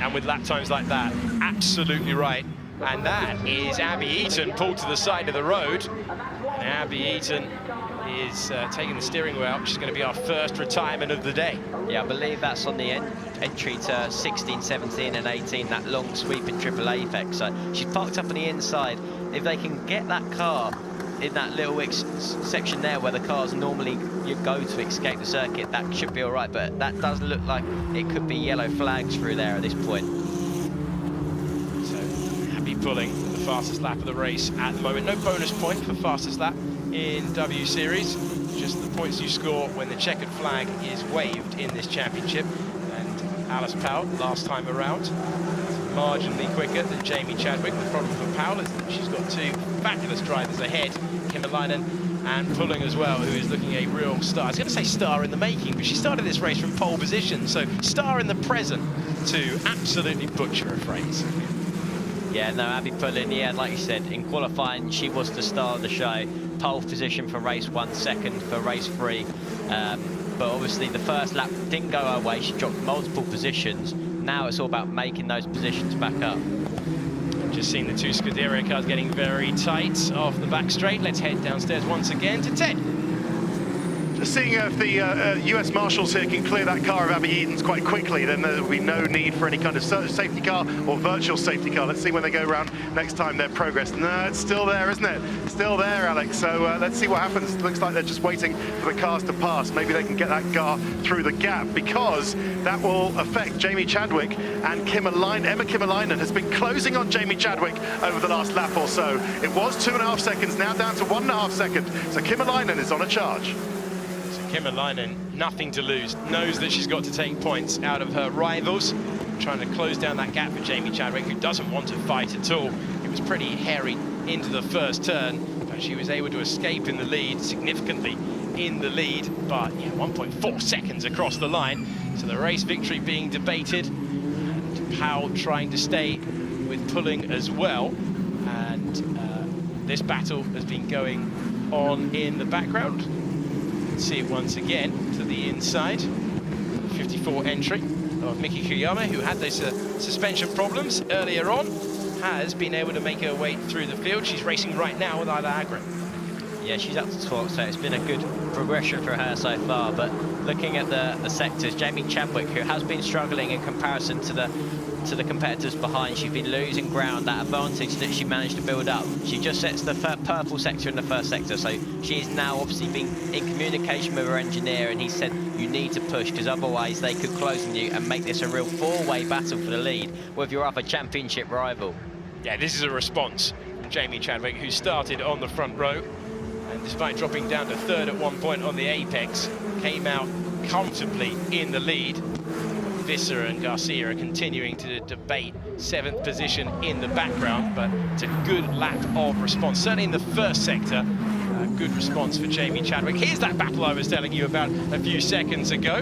And with lap times like that, absolutely right. And that is Abby Eaton pulled to the side of the road. And Abby Eaton is taking the steering wheel out. She's going to be our 1st retirement of the day. Yeah, I believe that's on the entry to 16, 17 and 18, that long sweeping triple apex. So she's parked up on the inside. If they can get that car in that little section there where the cars normally you go to escape the circuit, that should be all right, but that does look like it could be yellow flags through there at this point. So Abby Pulling the fastest lap of the race at the moment. No bonus point for fastest lap in W Series, just the points you score when the checkered flag is waved in this championship. And Alice Powell, last time around, marginally quicker than Jamie Chadwick. The problem for Powell is that she's got 2 fabulous drivers ahead, Kimmel-Leinen and Pulling as well, who is looking a real star. I was going to say star in the making, but she started this race from pole position, so star in the present, to absolutely butcher a phrase. Yeah, no, Abby Pulling, yeah, like you said, in qualifying, she was the star of the show. Pole position for race 1, 2nd for race 3. But obviously the 1st lap didn't go her way. She dropped multiple positions. Now it's all about making those positions back up. Just seen the 2 Scuderia cars getting very tight off the back straight. Let's head downstairs once again to Ted. Just seeing if the US Marshals here can clear that car of Abby Eaton's quite quickly, then there will be no need for any kind of safety car or virtual safety car. Let's see when they go around next time their progress. No, it's still there, isn't it? Still there, Alex. So let's see what happens. Looks like they're just waiting for the cars to pass. Maybe they can get that car through the gap, because that will affect Jamie Chadwick and Kimmel-Leinen. Emma Kimmel-Leinen has been closing on Jamie Chadwick over the last lap or so. It was 2.5 seconds, now down to 1.5 seconds. So Kimmel-Leinen is on a charge. Kimmel-Leinen, nothing to lose, knows that she's got to take points out of her rivals. trying to close down that gap for Jamie Chadwick, who doesn't want to fight at all. It was pretty hairy into the first turn, but she was able to escape in the lead, significantly in the lead, but yeah, 1.4 seconds across the line. So the race victory being debated, and Powell trying to stay with pulling as well. And this battle has been going on in the background. See it once again to the inside. 54 entry of Miki Kuyama, who had those suspension problems earlier on, has been able to make her way through the field. She's racing right now with Ida Agron. Yeah, she's up to talk, so it's been a good progression for her so far. But looking at the sectors, Jamie Chadwick, who has been struggling in comparison to the competitors behind, she's been losing ground, that advantage that she managed to build up. She just sets the purple sector in the first sector, so she is now obviously being in communication with her engineer, and he said you need to push, because otherwise they could close on you and make this a real four-way battle for the lead with your other championship rival. Yeah, this is a response from Jamie Chadwick, who started on the front row, and despite dropping down to third at one point on the apex, came out comfortably in the lead. Visser and Garcia are continuing to debate 7th position in the background, but it's a good lap of response. Certainly in the first sector, a good response for Jamie Chadwick. Here's that battle I was telling you about a few seconds ago,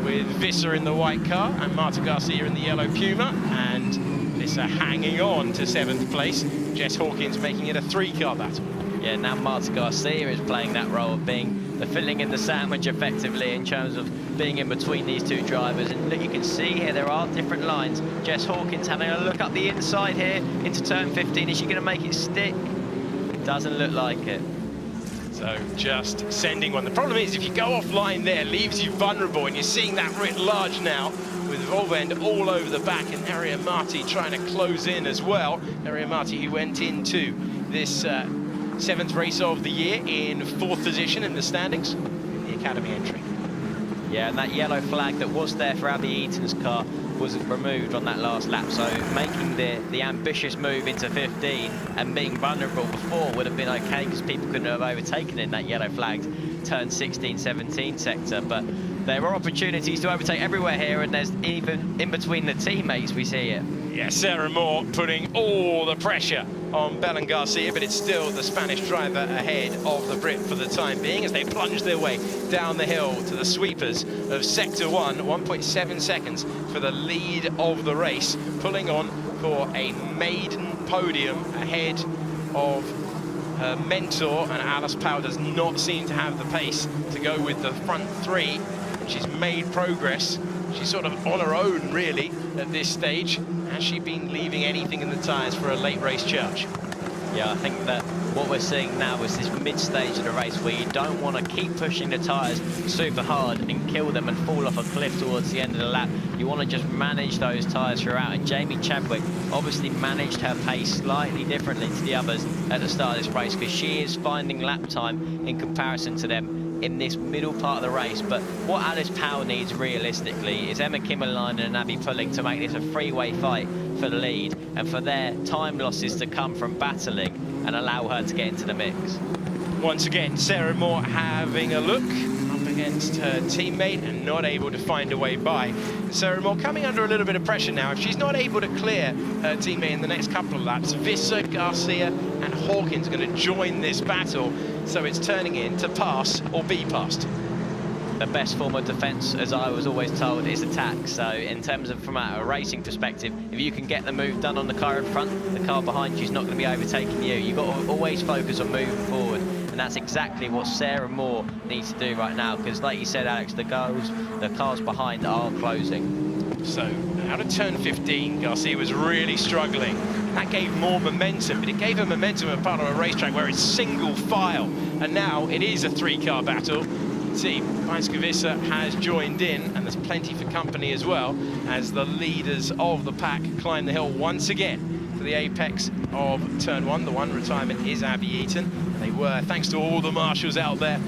with Visser in the white car and Marta Garcia in the yellow Puma, and Visser hanging on to 7th place. Jess Hawkins making it a 3-car battle. Yeah, now Marta Garcia is playing that role of being the filling in the sandwich effectively in terms of being in between these two drivers. And look, you can see here there are different lines. Jess Hawkins having a look up the inside here into turn 15. Is she going to make it stick? Doesn't look like it. So just sending one. The problem is if you go offline there, leaves you vulnerable, and you're seeing that writ large now with Volvend all over the back, and Ariya Marti trying to close in as well. Ariya Marti, who went into this 7th race of the year in 4th position in the standings, the Academy entry. Yeah, and that yellow flag that was there for Abby Eaton's car was removed on that last lap, so making the ambitious move into 15 and being vulnerable before would have been okay, because people couldn't have overtaken in that yellow flagged turn 16, 17 sector. But there are opportunities to overtake everywhere here, and there's even in between the teammates we see it. Yeah, Sarah Moore putting all the pressure on Belen Garcia, but it's still the Spanish driver ahead of the Brit for the time being as they plunge their way down the hill to the sweepers of Sector 1. 1.7 seconds for the lead of the race, pulling on for a maiden podium ahead of her mentor, and Alice Powell does not seem to have the pace to go with the front 3. She's made progress. She's sort of on her own, really, at this stage. Has she been leaving anything in the tyres for a late race charge? Yeah, I think that what we're seeing now is this mid-stage of the race where you don't want to keep pushing the tyres super hard and kill them and fall off a cliff towards the end of the lap. You want to just manage those tyres throughout, and Jamie Chadwick obviously managed her pace slightly differently to the others at the start of this race, because she is finding lap time in comparison to them in this middle part of the race. But what Alice Powell needs realistically is Emma Kimmel and Abby Pulling to make this a three-way fight for the lead, and for their time losses to come from battling and allow her to get into the mix. Once again, Sarah Moore having a look up against her teammate and not able to find a way by. Sarah Moore coming under a little bit of pressure now. If she's not able to clear her teammate in the next couple of laps, Visser, Garcia and Hawkins are going to join this battle, so it's turning in to pass or be passed. The best form of defence, as I was always told, is attack. So in terms of from a racing perspective, if you can get the move done on the car in front, the car behind you is not going to be overtaking you. You've got to always focus on moving forward, and that's exactly what Sarah Moore needs to do right now, because like you said, Alex, the cars behind are closing. So out of turn 15, Garcia was really struggling. That gave more momentum, but it gave her momentum as part of a racetrack where it's single file, and now it is a 3-car battle. See, Visser has joined in, and there's plenty for company as well, as the leaders of the pack climb the hill once again to the apex of turn 1. The one retirement is Abby Eaton. They were, thanks to all the marshals out there,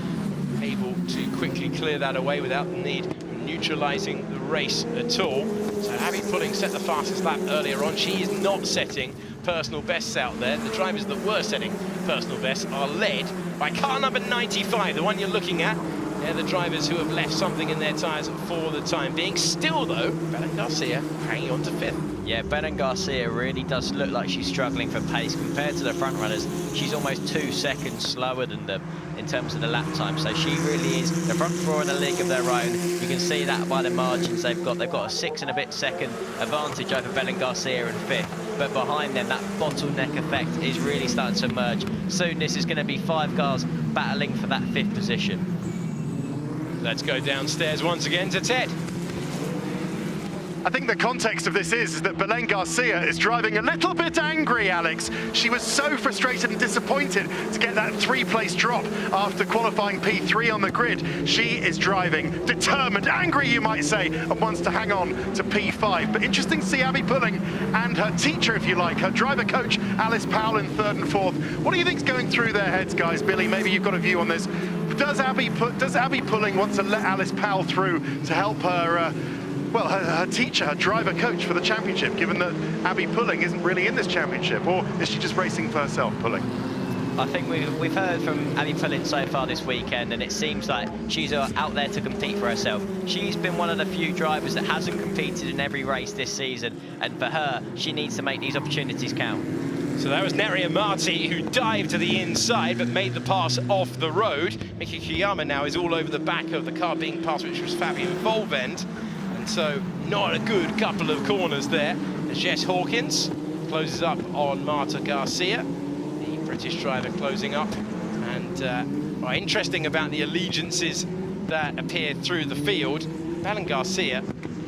able to quickly clear that away without the need of neutralising the race at all. So Abby Pulling set the fastest lap earlier on. She is not setting personal bests out there. The drivers that were setting personal bests are led by car number 95, the one you're looking at. They're the drivers who have left something in their tyres for the time being. Still, though, Belen Garcia hanging on to 5th. Yeah, Belen Garcia really does look like she's struggling for pace. Compared to the front runners, she's almost 2 seconds slower than them in terms of the lap time. So she really is the front 4 in a league of their own. You can see that by the margins they've got. They've got a 6 and a bit second advantage over Belen Garcia in 5th. But behind them, that bottleneck effect is really starting to emerge. Soon this is going to be 5 cars battling for that 5th position. Let's go downstairs once again to Ted. I think the context of this is that Belen Garcia is driving a little bit angry, Alex. She was so frustrated and disappointed to get that 3-place drop after qualifying P3 on the grid. She is driving determined, angry you might say, and wants to hang on to P5. But interesting to see Abby Pulling and her teacher, if you like, her driver coach, Alice Powell in 3rd and 4th. What do you think's going through their heads, guys? Billy, maybe you've got a view on this. Does Abby Pulling want to let Alice Powell through to help her well, her teacher, her driver coach for the championship, given that Abby Pulling isn't really in this championship? Or is she just racing for herself, Pulling? I think we've heard from Abby Pulling so far this weekend, and it seems like she's out there to compete for herself. She's been one of the few drivers that hasn't competed in every race this season, and for her, she needs to make these opportunities count. So that was Neria Marti, who dived to the inside but made the pass off the road. Miki Kiyama now is all over the back of the car being passed, which was Fabian Volvend. And so not a good couple of corners there. As Jess Hawkins closes up on Marta Garcia, the British driver closing up. And interesting about the allegiances that appear through the field. Belen Garcia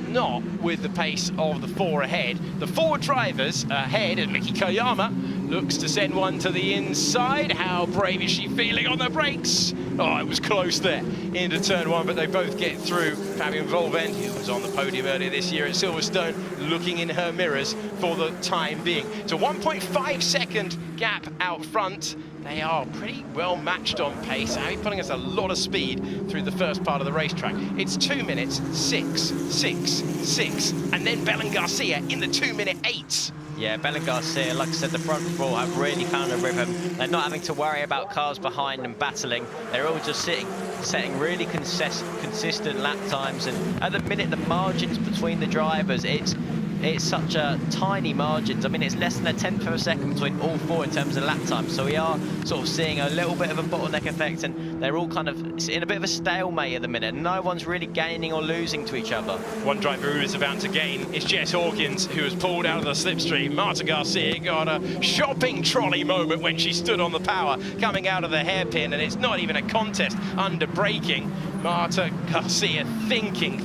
not with the pace of the 4 ahead. The 4 drivers ahead, and Miki Koyama looks to send one to the inside. How brave is she feeling on the brakes? Oh, it was close there into turn 1, but they both get through. Fabian Volvend, who was on the podium earlier this year at Silverstone, looking in her mirrors for the time being. So 1.5 second gap out front. They are pretty well matched on pace. Abby Pulling us a lot of speed through the first part of the racetrack. It's 2 minutes 6, 6, 6, and then Belen Garcia in the 2 minute 8. Yeah, Belen Garcia, like I said, the front 4 have really found a rhythm. They're not having to worry about cars behind them battling. They're all just setting really consistent lap times, and at the minute the margins between the drivers, it's such a tiny margins. I mean, it's less than a 1/10 of a second between all 4 in terms of lap time. So we are sort of seeing a little bit of a bottleneck effect, and they're all kind of in a bit of a stalemate at the minute. No one's really gaining or losing to each other. One driver who is about to gain is Jess Hawkins, who was pulled out of the slipstream. Marta Garcia got a shopping trolley moment when she stood on the power coming out of the hairpin, and it's not even a contest under braking. Marta Garcia thinking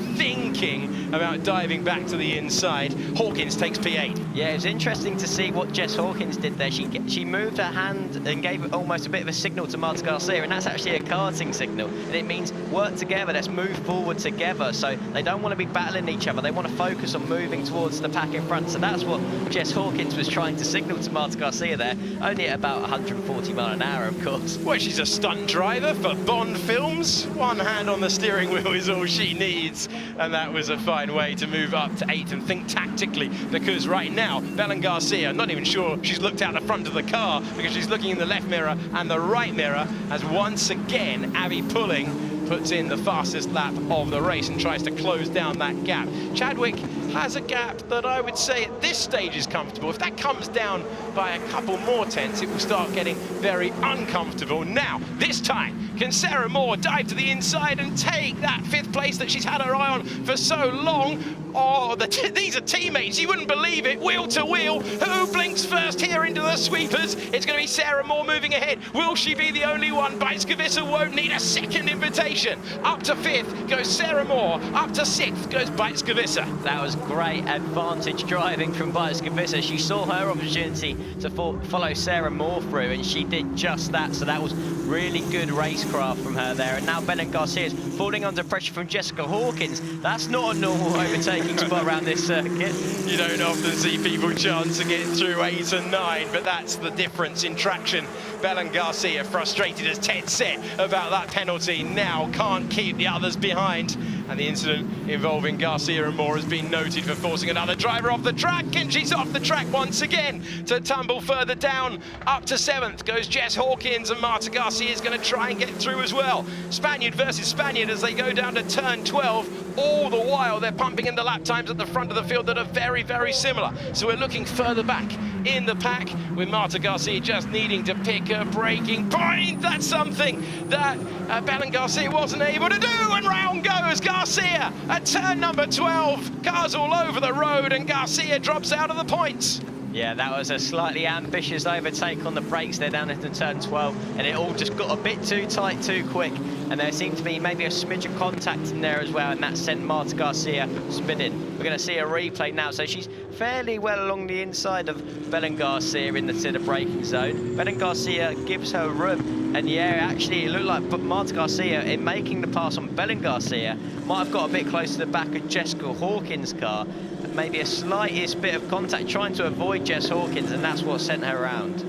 about diving back to the inside. Hawkins takes P8. Yeah, it's interesting to see what Jess Hawkins did there. She moved her hand and gave almost a bit of a signal to Marta Garcia, and that's actually a karting signal. And it means work together, let's move forward together. So they don't want to be battling each other. They want to focus on moving towards the pack in front. So that's what Jess Hawkins was trying to signal to Marta Garcia there, only at about 140 miles an hour, of course. Well, she's a stunt driver for Bond films. One hand on the steering wheel is all she needs, and that was a fine way to move up to 8th and think tactically, because right now Belen Garcia, not even sure she's looked out the front of the car, because she's looking in the left mirror and the right mirror, as once again Abby Pulling puts in the fastest lap of the race and tries to close down that gap. Chadwick has a gap that I would say at this stage is comfortable. If that comes down by a couple more tenths, it will start getting very uncomfortable. Now, this time, can Sarah Moore dive to the inside and take that 5th place that she's had her eye on for so long? Oh, these are teammates. You wouldn't believe it. Wheel to wheel. Who blinks first here into the sweepers? It's going to be Sarah Moore moving ahead. Will she be the only one? Bajskevisa won't need a second invitation. Up to 5th goes Sarah Moore. Up to 6th goes Bajskevisa. That was great advantage driving from Bajskevisa. She saw her opportunity to follow Sarah Moore through, and she did just that. So that was really good racecraft from her there. And now Belen Garcia is falling under pressure from Jessica Hawkins. That's not a normal overtaking spot around this circuit. You don't often see people chance to get through 8 and 9, but that's the difference in traction. Belen Garcia, frustrated as Ted said about that penalty, now can't keep the others behind. And the incident involving Garcia and Moore has been noted for forcing another driver off the track, and she's off the track once again to tumble further down. Up to 7th goes Jess Hawkins, and Marta Garcia is going to try and get through as well. Spaniard versus Spaniard as they go down to turn 12. All the while they're pumping in the lap times at the front of the field that are very, very similar. So we're looking further back in the pack with Marta Garcia just needing to pick her braking point. That's something that Belen Garcia wasn't able to do, and round goes Garcia at turn number 12. Cars all over the road, and Garcia drops out of the points. Yeah, that was a slightly ambitious overtake on the brakes there down into turn 12, and it all just got a bit too tight too quick, and there seemed to be maybe a smidge of contact in there as well, and that sent Marta Garcia spinning. We're going to see a replay now, so she's fairly well along the inside of Belen Garcia in the braking zone. Belen Garcia gives her room, and yeah, actually it looked like Marta Garcia, in making the pass on Belen Garcia, might have got a bit close to the back of Jessica Hawkins' car. Maybe a slightest bit of contact, trying to avoid Jess Hawkins, and that's what sent her around.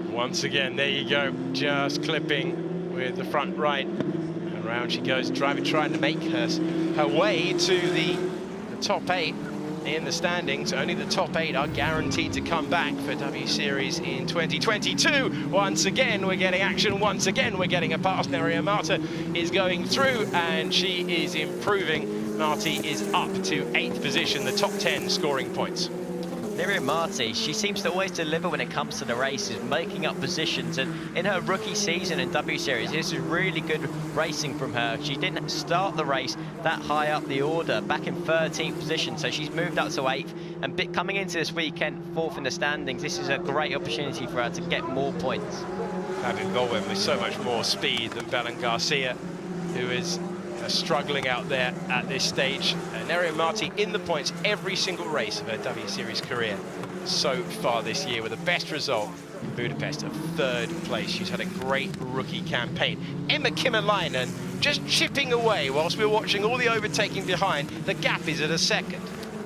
Once again, there you go, just clipping with the front right. And around she goes, driver trying to make her way to the top 8 in the standings. Only the top 8 are guaranteed to come back for W Series in 2022. Once again, we're getting action. Once again, we're getting a pass. Now Marta is going through, and she is improving. Marty is up to 8th position, the top 10 scoring points. Marty, she seems to always deliver when it comes to the races, making up positions, and in her rookie season in W Series, this is really good racing from her. She didn't start the race that high up the order, back in 13th position, so she's moved up to 8th, and coming into this weekend, 4th in the standings, this is a great opportunity for her to get more points. Having Goldwyn with so much more speed than Belen Garcia, who is struggling out there at this stage. Nerio Marti in the points every single race of her W Series career so far this year, with the best result in Budapest of 3rd place. She's had a great rookie campaign. Emma Kimmel just chipping away whilst we're watching all the overtaking behind. The gap is at a 2nd.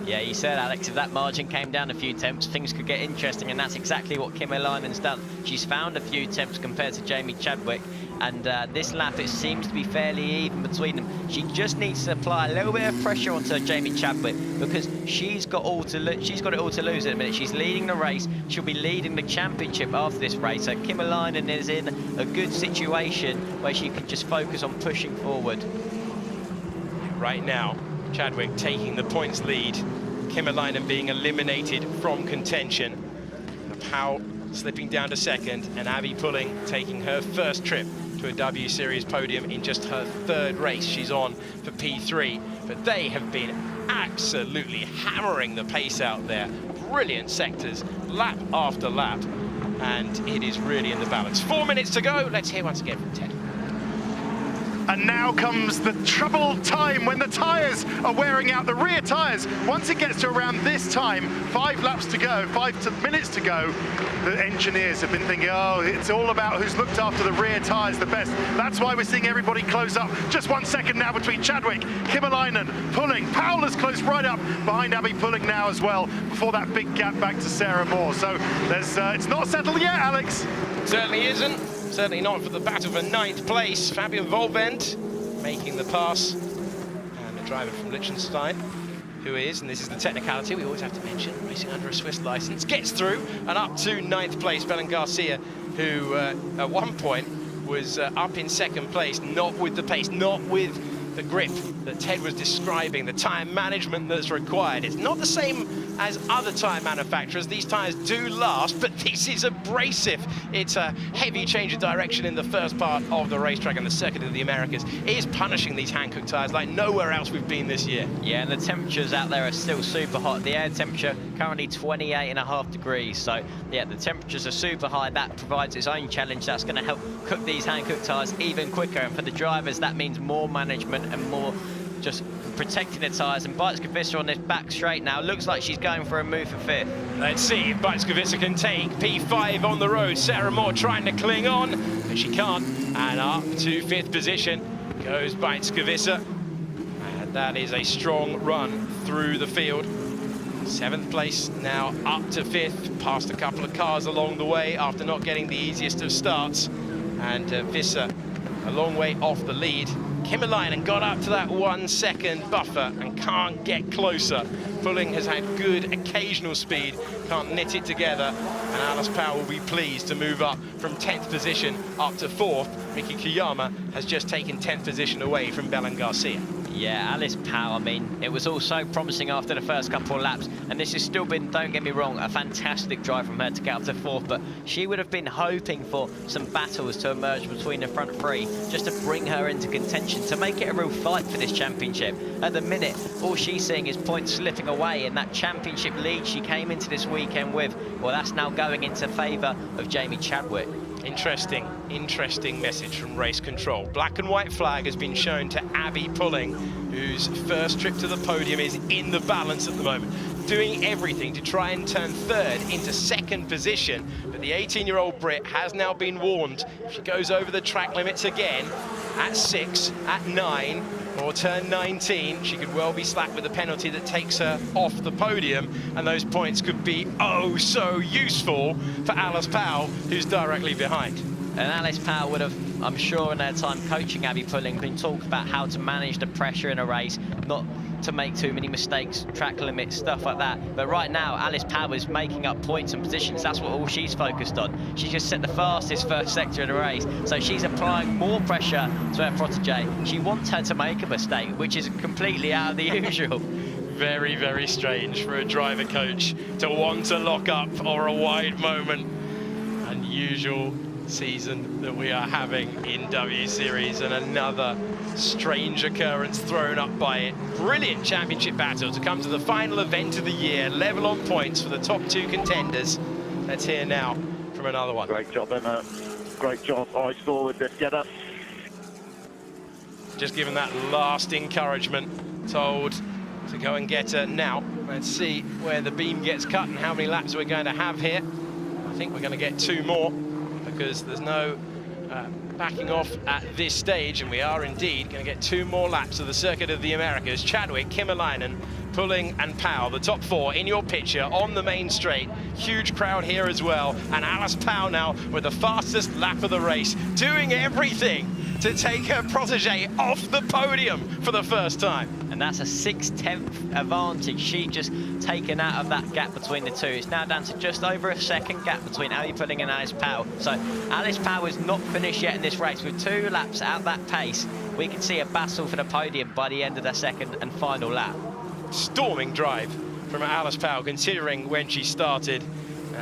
Yeah, you said, Alex, if that margin came down a few tenths, things could get interesting, and that's exactly what Kimmelainen's done. She's found a few tenths compared to Jamie Chadwick, and this lap it seems to be fairly even between them. She just needs to apply a little bit of pressure onto Jamie Chadwick, because she's got it all to lose at the minute. She's leading the race. She'll be leading the championship after this race. So Kimmelainen is in a good situation where she can just focus on pushing forward. Right now, Chadwick taking the points lead, Kimmelainen being eliminated from contention. Powell slipping down to 2nd, and Abby Pulling taking her first trip to a W Series podium in just her 3rd race. She's on for P3, but they have been absolutely hammering the pace out there. Brilliant sectors, lap after lap, and it is really in the balance. 4 minutes to go. Let's hear once again from Ted. And now comes the troubled time when the tyres are wearing out, the rear tyres. Once it gets to around this time, 5 laps to go, 5 minutes to go, the engineers have been thinking, oh, it's all about who's looked after the rear tyres the best. That's why we're seeing everybody close up. Just 1 second now between Chadwick, Kimmelainen, Pulling. Powell is close right up behind Abby Pulling now as well, before that big gap back to Sarah Moore. So there's, it's not settled yet, Alex. Certainly isn't. Certainly not for the battle for 9th place. Fabian Volvend making the pass. And the driver from Liechtenstein, who is, and this is the technicality we always have to mention, racing under a Swiss license, gets through and up to 9th place. Belen Garcia, who at one point was up in 2nd place, not with the pace, not with the grip that Ted was describing, the tyre management that's required. It's not the same as other tyre manufacturers. These tyres do last, but this is abrasive. It's a heavy change of direction in the first part of the racetrack, and the circuit of the Americas is punishing these Hankook tyres like nowhere else we've been this year. Yeah, and the temperatures out there are still super hot. The air temperature currently 28.5 degrees. So yeah, the temperatures are super high. That provides its own challenge. That's going to help cook these Hankook tyres even quicker. And for the drivers, that means more management and more just protecting the tyres. And Bajtskevisa on this back straight now. Looks like she's going for a move for 5th. Let's see if Bajtskevisa can take P5 on the road. Sarah Moore trying to cling on, but she can't. And up to 5th position goes Bajtskevisa. And that is a strong run through the field. 7th place now up to 5th, past a couple of cars along the way after not getting the easiest of starts. And Visser a long way off the lead. Kimmel got up to that 1 second buffer and can't get closer. Pulling has had good occasional speed, can't knit it together, and Alice Powell will be pleased to move up from 10th position up to 4th. Miki Kiyama has just taken 10th position away from Belen Garcia. Yeah, Alice Powell, I mean, it was all so promising after the first couple of laps, and this has still been, don't get me wrong, a fantastic drive from her to get up to 4th, but she would have been hoping for some battles to emerge between the front three, just to bring her into contention, to make it a real fight for this championship. At the minute, all she's seeing is points slipping away, and that championship lead she came into this weekend with, well, that's now going into favour of Jamie Chadwick. Interesting message from race control. Black and white flag has been shown to Abby Pulling, whose first trip to the podium is in the balance at the moment, doing everything to try and turn 3rd into 2nd position. But the 18-year-old Brit has now been warned. If she goes over the track limits again at 6, at 9, or turn 19, she could well be slapped with a penalty that takes her off the podium, and those points could be oh so useful for Alice Powell, who's directly behind. And Alice Powell would have, I'm sure in their time coaching Abby Pulling, been talking about how to manage the pressure in a race, not to make too many mistakes, track limits, stuff like that. But right now, Alice Powell is making up points and positions. That's what all she's focused on. She just set the fastest first sector of the race, so she's applying more pressure to her protege. She wants her to make a mistake, which is completely out of the usual. Very, very strange for a driver coach to want to lock up or a wide moment. Unusual season that we are having in W Series, and another strange occurrence thrown up by it. Brilliant championship battle to come to the final event of the year, level on points for the top 2 contenders. Let's hear now from another one. Great job, Emma. Great job. Eyes forward, let's get up. Just given that last encouragement, told to go and get her now. Let's see where the beam gets cut and how many laps we're going to have here. I think we're going to get 2 more, because there's no backing off at this stage, and we are indeed going to get 2 more laps of the Circuit of the Americas. Chadwick, Kimmel, Pulling and Powell, the top 4 in your picture on the main straight. Huge crowd here as well, and Alice Powell now with the fastest lap of the race, doing everything to take her protege off the podium for the first time. And that's a 6/10 advantage she just taken out of that gap between the two. It's now down to just over a 2nd gap between Abby Pulling and Alice Powell. So Alice Powell is not finished yet in this race. With 2 laps at that pace, we can see a battle for the podium by the end of the 2nd and final lap. Storming drive from Alice Powell, considering when she started.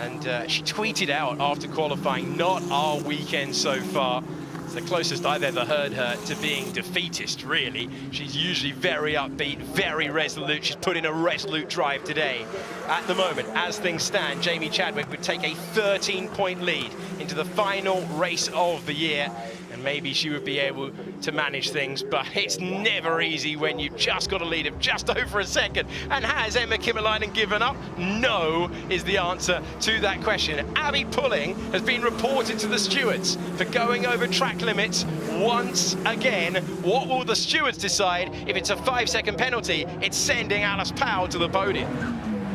And she tweeted out after qualifying, "Not our weekend so far." It's the closest I've ever heard her to being defeatist, really. She's usually very upbeat, very resolute. She's put in a resolute drive today. At the moment, as things stand, Jamie Chadwick would take a 13-point lead into the final race of the year. And maybe she would be able to manage things, but it's never easy when you've just got a lead of just over a 2nd. And has Emma Kimmel given up? No is the answer to that question. Abby Pulling has been reported to the stewards for going over track limits once again. What will the stewards decide? If it's a 5-second penalty, it's sending Alice Powell to the podium.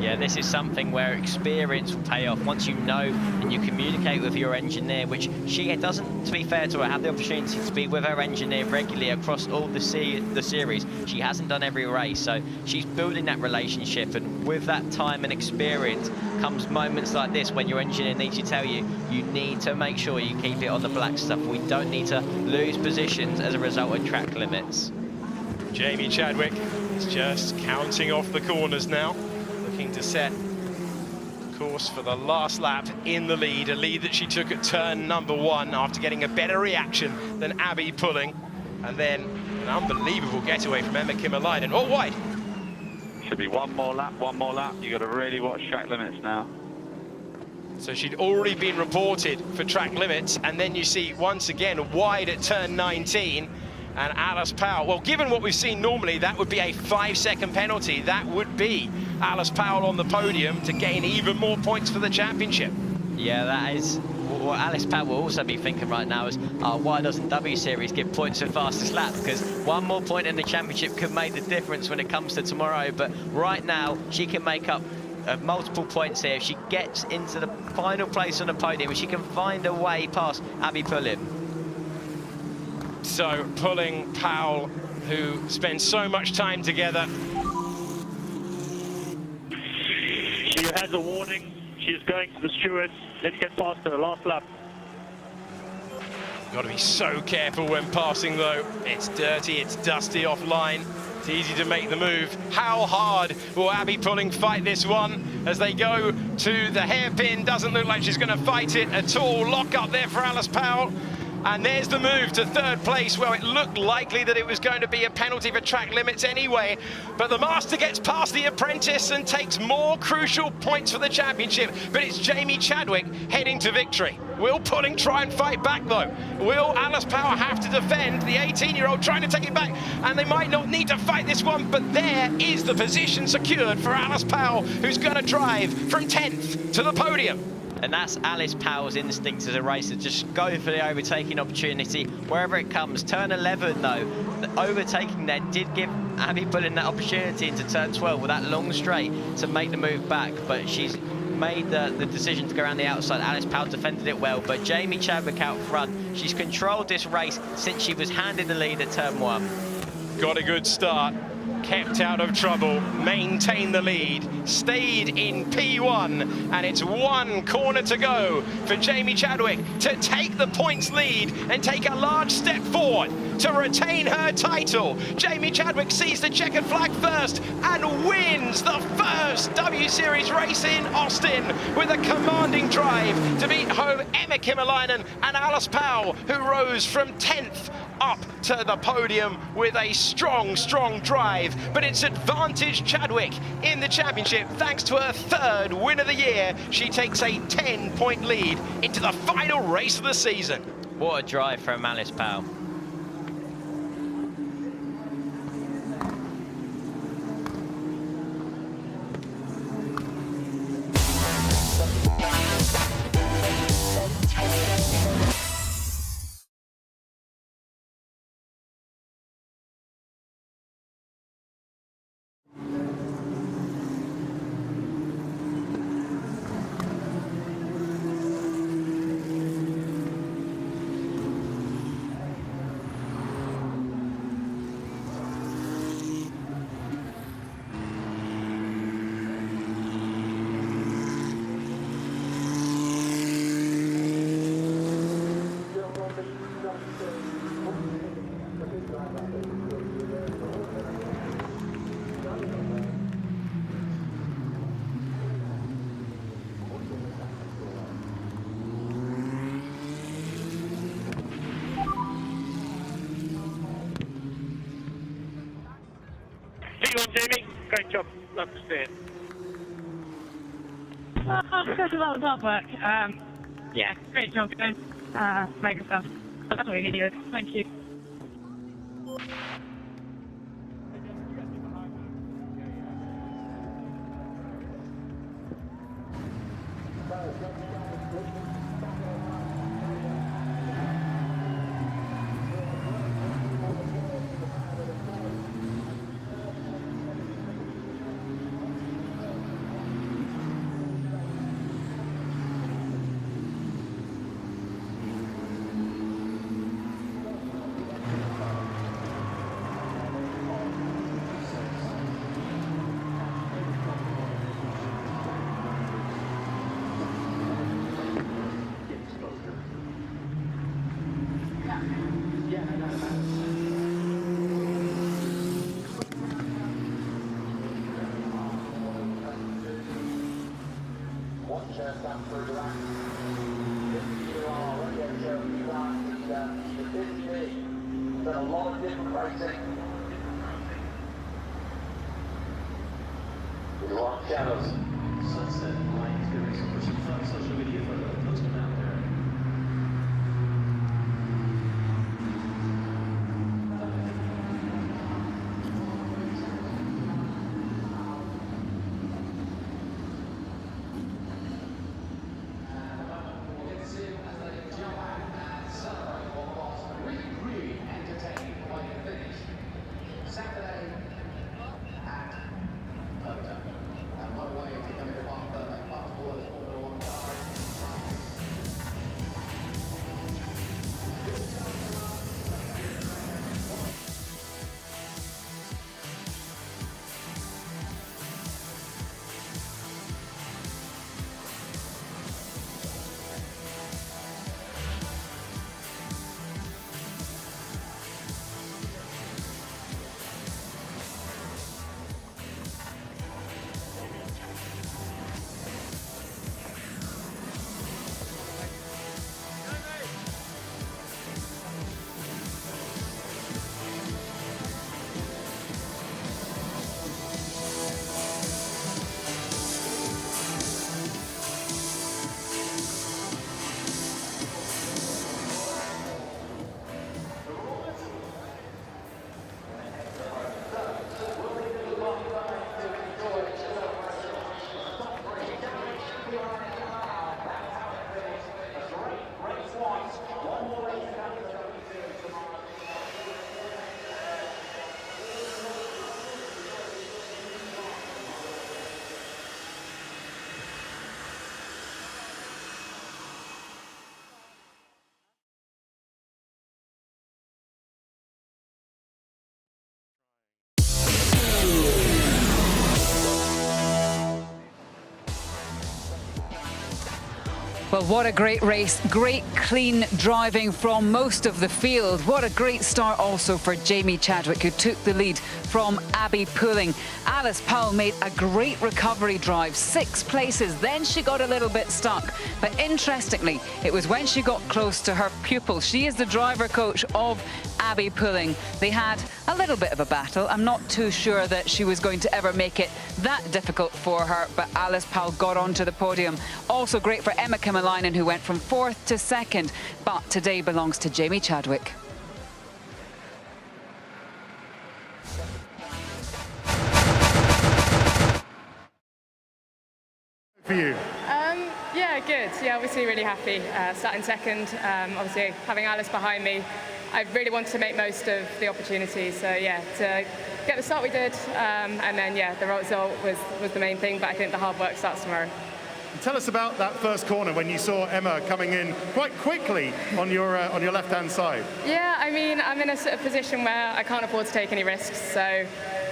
Yeah, this is something where experience will pay off once you know and you communicate with your engineer, which she doesn't, to be fair to her, have the opportunity to be with her engineer regularly across all the series. She hasn't done every race, so she's building that relationship, and with that time and experience comes moments like this when your engineer needs to tell you, you need to make sure you keep it on the black stuff. We don't need to lose positions as a result of track limits. Jamie Chadwick is just counting off the corners now, looking to set course for the last lap in the lead, a lead that she took at turn number 1 after getting a better reaction than Abby Pulling, and then an unbelievable getaway from Emma Kimmel. All wide. Should be one more lap. You got to really watch track limits now. So she'd already been reported for track limits, and then you see once again wide at turn 19. And Alice Powell, well, given what we've seen normally, that would be a 5-second penalty. That would be Alice Powell on the podium to gain even more points for the championship. Yeah, that is what Alice Powell will also be thinking right now is, why doesn't W Series give points for fastest lap? Because one more point in the championship could make the difference when it comes to tomorrow. But right now, she can make up multiple points here. If she gets into the final place on the podium, she can find a way past Abby Pulling. So Pulling, Powell, who spend so much time together. She has a warning. She's going to the stewards. Let's get past her. Last lap. Got to be so careful when passing, though. It's dirty, it's dusty offline. It's easy to make the move. How hard will Abby Pulling fight this one as they go to the hairpin? Doesn't look like she's going to fight it at all. Lock up there for Alice Powell. And there's the move to third place. Well, it looked likely that it was going to be a penalty for track limits anyway, but the master gets past the apprentice and takes more crucial points for the championship. But it's Jamie Chadwick heading to victory. Will Pulling try and fight back, though? Will Alice Powell have to defend? The 18-year-old trying to take it back, and they might not need to fight this one, but there is the position secured for Alice Powell, who's going to drive from 10th to the podium. And that's Alice Powell's instinct as a racer. Just go for the overtaking opportunity wherever it comes. Turn 11, though, the overtaking there did give Abby Pulling that opportunity into turn 12 with that long straight to make the move back. But she's made the decision to go around the outside. Alice Powell defended it well, but Jamie Chadwick out front. She's controlled this race since she was handed the lead at turn 1. Got a good start. Kept out of trouble, maintained the lead, stayed in P1, and it's one corner to go for Jamie Chadwick to take the points lead and take a large step forward to retain her title. Jamie Chadwick sees the checkered flag first and wins the first W Series race in Austin with a commanding drive to beat home Emma Kimmel and Alice Powell, who rose from 10th up to the podium with a strong drive. But it's advantage Chadwick in the championship thanks to her third win of the year. She takes a 10-point lead into the final race of the season. What a drive from Alice Powell. Jamie, great job. Love to see it. Because of all the hard work. Yeah, great job, guys. Mega stuff. That's what we need to do. Thank you. Well, what a great race. Great clean driving from most of the field. What a great start also for Jamie Chadwick, who took the lead from Abby Pulling. Alice Powell made a great recovery drive, 6 places. Then she got a little bit stuck. But interestingly, it was when she got close to her pupil. She is the driver coach of Abby Pulling. They had a little bit of a battle. I'm not too sure that she was going to ever make it that difficult for her, but Alice Powell got onto the podium. Also great for Emma Kimmel, who went from 4th to 2nd, but today belongs to Jamie Chadwick. For you? Yeah, good. Yeah, obviously really happy starting 2nd. Obviously having Alice behind me, I really wanted to make most of the opportunity. So yeah, to get the start we did, and then yeah, the result was the main thing. But I think the hard work starts tomorrow. Tell us about that first corner when you saw Emma coming in quite quickly on your left-hand side. Yeah, I mean, I'm in a sort of position where I can't afford to take any risks, so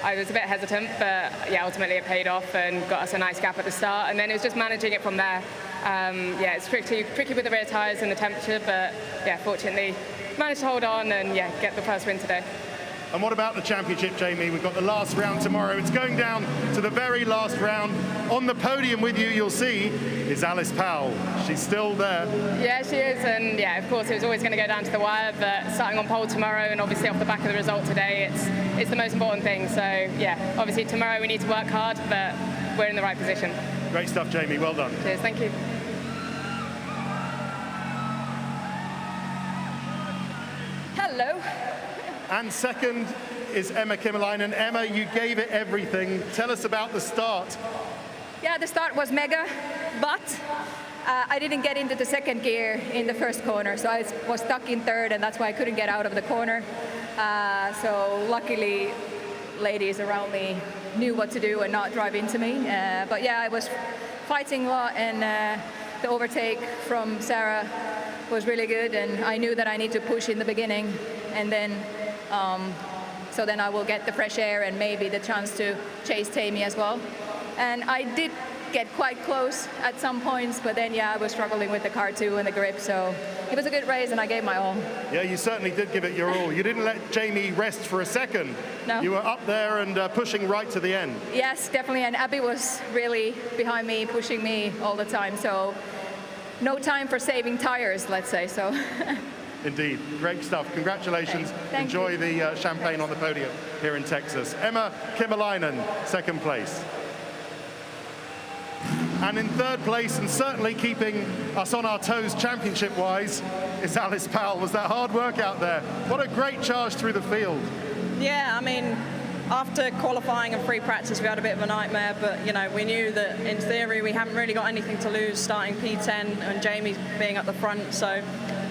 I was a bit hesitant, but yeah, ultimately it paid off and got us a nice gap at the start, and then it was just managing it from there. Yeah, it's tricky with the rear tyres and the temperature, but yeah, fortunately managed to hold on and yeah, get the first win today. And what about the championship, Jamie? We've got the last round tomorrow. It's going down to the very last round. On the podium with you, you'll see, is Alice Powell. She's still there. Yeah, she is, and yeah, of course, it was always going to go down to the wire, but starting on pole tomorrow and obviously off the back of the result today, it's the most important thing. So yeah, obviously tomorrow we need to work hard, but we're in the right position. Great stuff, Jamie. Well done. Cheers, thank you. Hello. And 2nd is Emma Kimmel. And Emma, you gave it everything. Tell us about the start. Yeah, the start was mega, but I didn't get into the 2nd gear in the first corner, so I was stuck in 3rd, and that's why I couldn't get out of the corner. So luckily, ladies around me knew what to do and not drive into me. But yeah, I was fighting a lot, and the overtake from Sarah was really good, and I knew that I need to push in the beginning, and then so then I will get the fresh air and maybe the chance to chase Tammy as well. And I did get quite close at some points, but then yeah, I was struggling with the car too and the grip, so it was a good race and I gave my all. Yeah, you certainly did give it your all. You didn't let Jamie rest for a second. No. You were up there and pushing right to the end. Yes, definitely, and Abby was really behind me, pushing me all the time, so no time for saving tires, let's say so. Indeed, great stuff. Congratulations. Enjoy the champagne on the podium here in Texas. Emma Kimmelainen, 2nd place. And in 3rd place, and certainly keeping us on our toes championship-wise, is Alice Powell. Was that hard work out there? What a great charge through the field. Yeah, I mean, after qualifying and free practice, we had a bit of a nightmare, but you know, we knew that in theory we haven't really got anything to lose starting P10 and Jamie being at the front, so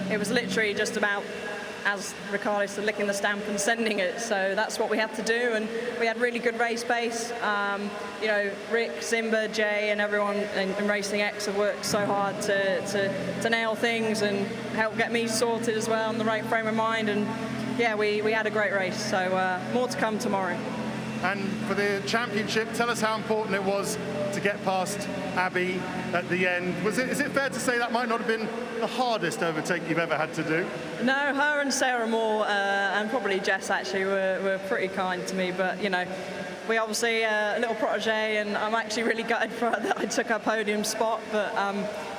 it was literally just about, as Ricardo said, licking the stamp and sending it. So that's what we had to do, and we had really good race pace. You know, Rick, Zimba, Jay, and everyone in Racing X have worked so hard to nail things and help get me sorted as well in the right frame of mind. And yeah, we had a great race. So more to come tomorrow. And for the championship, tell us how important it was to get past Abby at the end. Is it fair to say that might not have been the hardest overtake you've ever had to do? No, her and Sarah Moore, and probably Jess actually, were pretty kind to me, but you know, we obviously a little protege, and I'm actually really gutted for her that I took her podium spot, but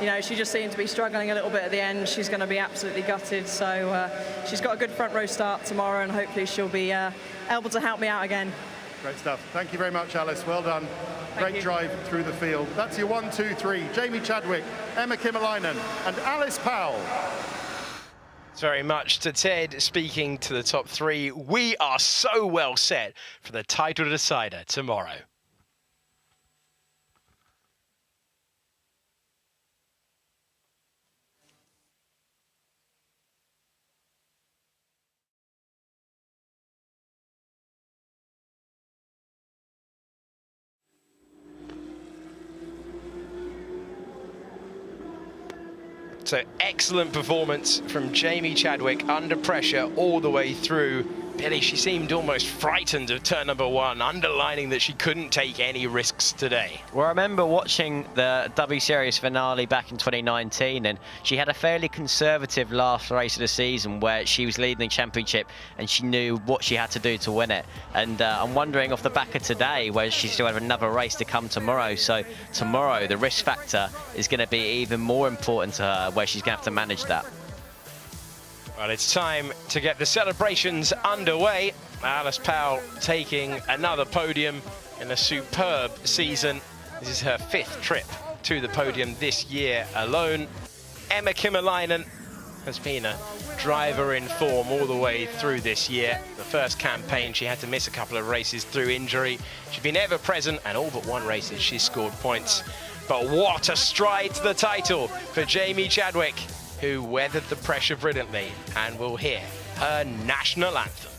you know, she just seemed to be struggling a little bit at the end. She's going to be absolutely gutted, so she's got a good front row start tomorrow, and hopefully she'll be able to help me out again. Great stuff. Thank you very much, Alice. Well done. Great drive through the field. That's your 1, 2, 3. Jamie Chadwick, Emma Kimmelainen, and Alice Powell. Thanks very much to Ted. Speaking to the top 3, we are so well set for the title decider tomorrow. So excellent performance from Jamie Chadwick under pressure all the way through Billy, she seemed almost frightened of turn number 1, underlining that she couldn't take any risks today. Well, I remember watching the W Series finale back in 2019, and she had a fairly conservative last race of the season where she was leading the championship and she knew what she had to do to win it. And I'm wondering off the back of today, where she still have another race to come tomorrow. So tomorrow, the risk factor is going to be even more important to her, where she's going to have to manage that. Well, it's time to get the celebrations underway. Alice Powell taking another podium in a superb season. This is her 5th trip to the podium this year alone. Emma Kimmel has been a driver in form all the way through this year. The first campaign, she had to miss a couple of races through injury. She's been ever present, and all but one race she's scored points. But what a stride to the title for Jamie Chadwick, who weathered the pressure brilliantly, and will hear her national anthem.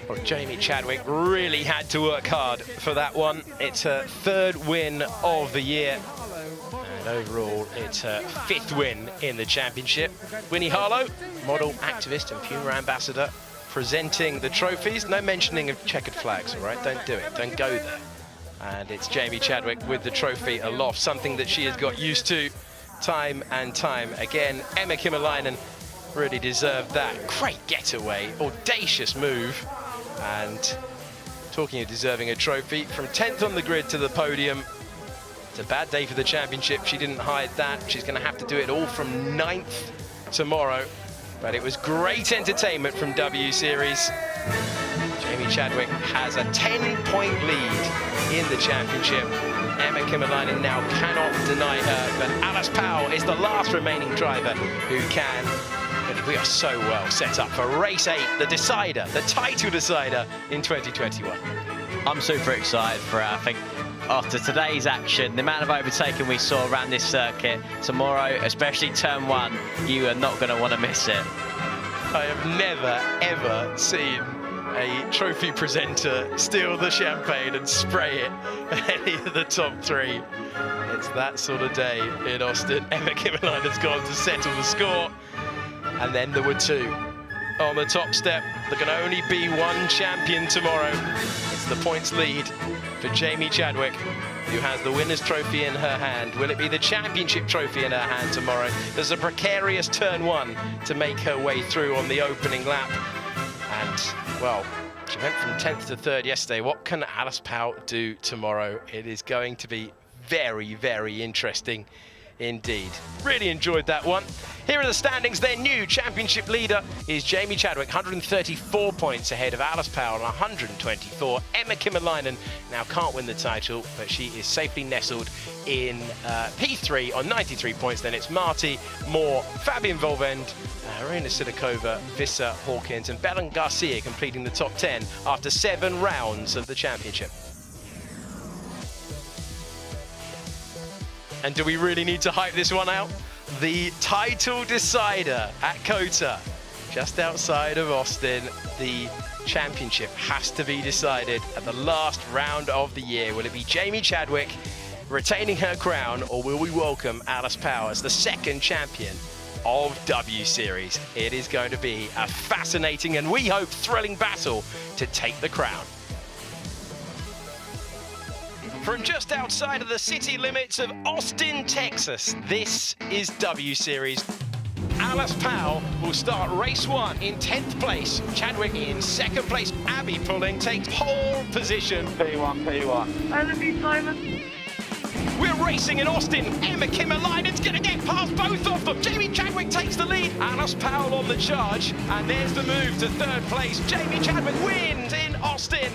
Well, Jamie Chadwick really had to work hard for that one. It's her 3rd win of the year, and overall it's her 5th win in the championship. Winnie Harlow, model, activist and Puma ambassador, presenting the trophies. No mentioning of checkered flags, all right? Don't do it, don't go there. And it's Jamie Chadwick with the trophy aloft, something that she has got used to time and time again. Emma Kimmel really deserved that. Great getaway, audacious move. And talking of deserving a trophy, from 10th on the grid to the podium, it's a bad day for the championship. She didn't hide that. She's going to have to do it all from 9th tomorrow. But it was great entertainment from W Series. Jamie Chadwick has a 10-point lead in the championship. Emma Kimmel now cannot deny her, but Alice Powell is the last remaining driver who can. But we are so well set up for race 8, the decider, the title decider in 2021. I'm super excited for it. I think after today's action, the amount of overtaking we saw around this circuit, tomorrow, especially turn 1, you are not going to want to miss it. I have never, ever seen a trophy presenter steal the champagne and spray it at any of the top 3. It's that sort of day in Austin. Emma Kimmel has gone to settle the score. And then there were 2 on the top step. There can only be 1 champion tomorrow. It's the points lead for Jamie Chadwick, who has the winner's trophy in her hand. Will it be the championship trophy in her hand tomorrow? There's a precarious turn 1 to make her way through on the opening lap. And, well, she went from 10th to 3rd yesterday. What can Alice Powell do tomorrow? It is going to be very, very interesting indeed. Really enjoyed that one. Here are the standings. Their new championship leader is Jamie Chadwick, 134 points ahead of Alice Powell on 124. Emma Kimmel now can't win the title, but she is safely nestled in P3 on 93 points. Then it's Marty, Moore, Fabian Volvend, Arena Sidakova, Vissa Hawkins and Belen Garcia completing the top 10 after 7 rounds of the championship. And do we really need to hype this one out? The title decider at COTA, just outside of Austin. The championship has to be decided at the last round of the year. Will it be Jamie Chadwick retaining her crown, or will we welcome Alice Powell as the 2nd champion of W Series? It is going to be a fascinating and, we hope, thrilling battle to take the crown. From just outside of the city limits of Austin, Texas, this is W Series. Alice Powell will start race 1 in 10th place. Chadwick in 2nd place. Abby Pulling takes pole position. P1, P1. I love you, Simon. We're racing in Austin. Emma Kimmel it's going to get past both of them. Jamie Chadwick takes the lead. Alice Powell on the charge. And there's the move to third place. Jamie Chadwick wins in Austin.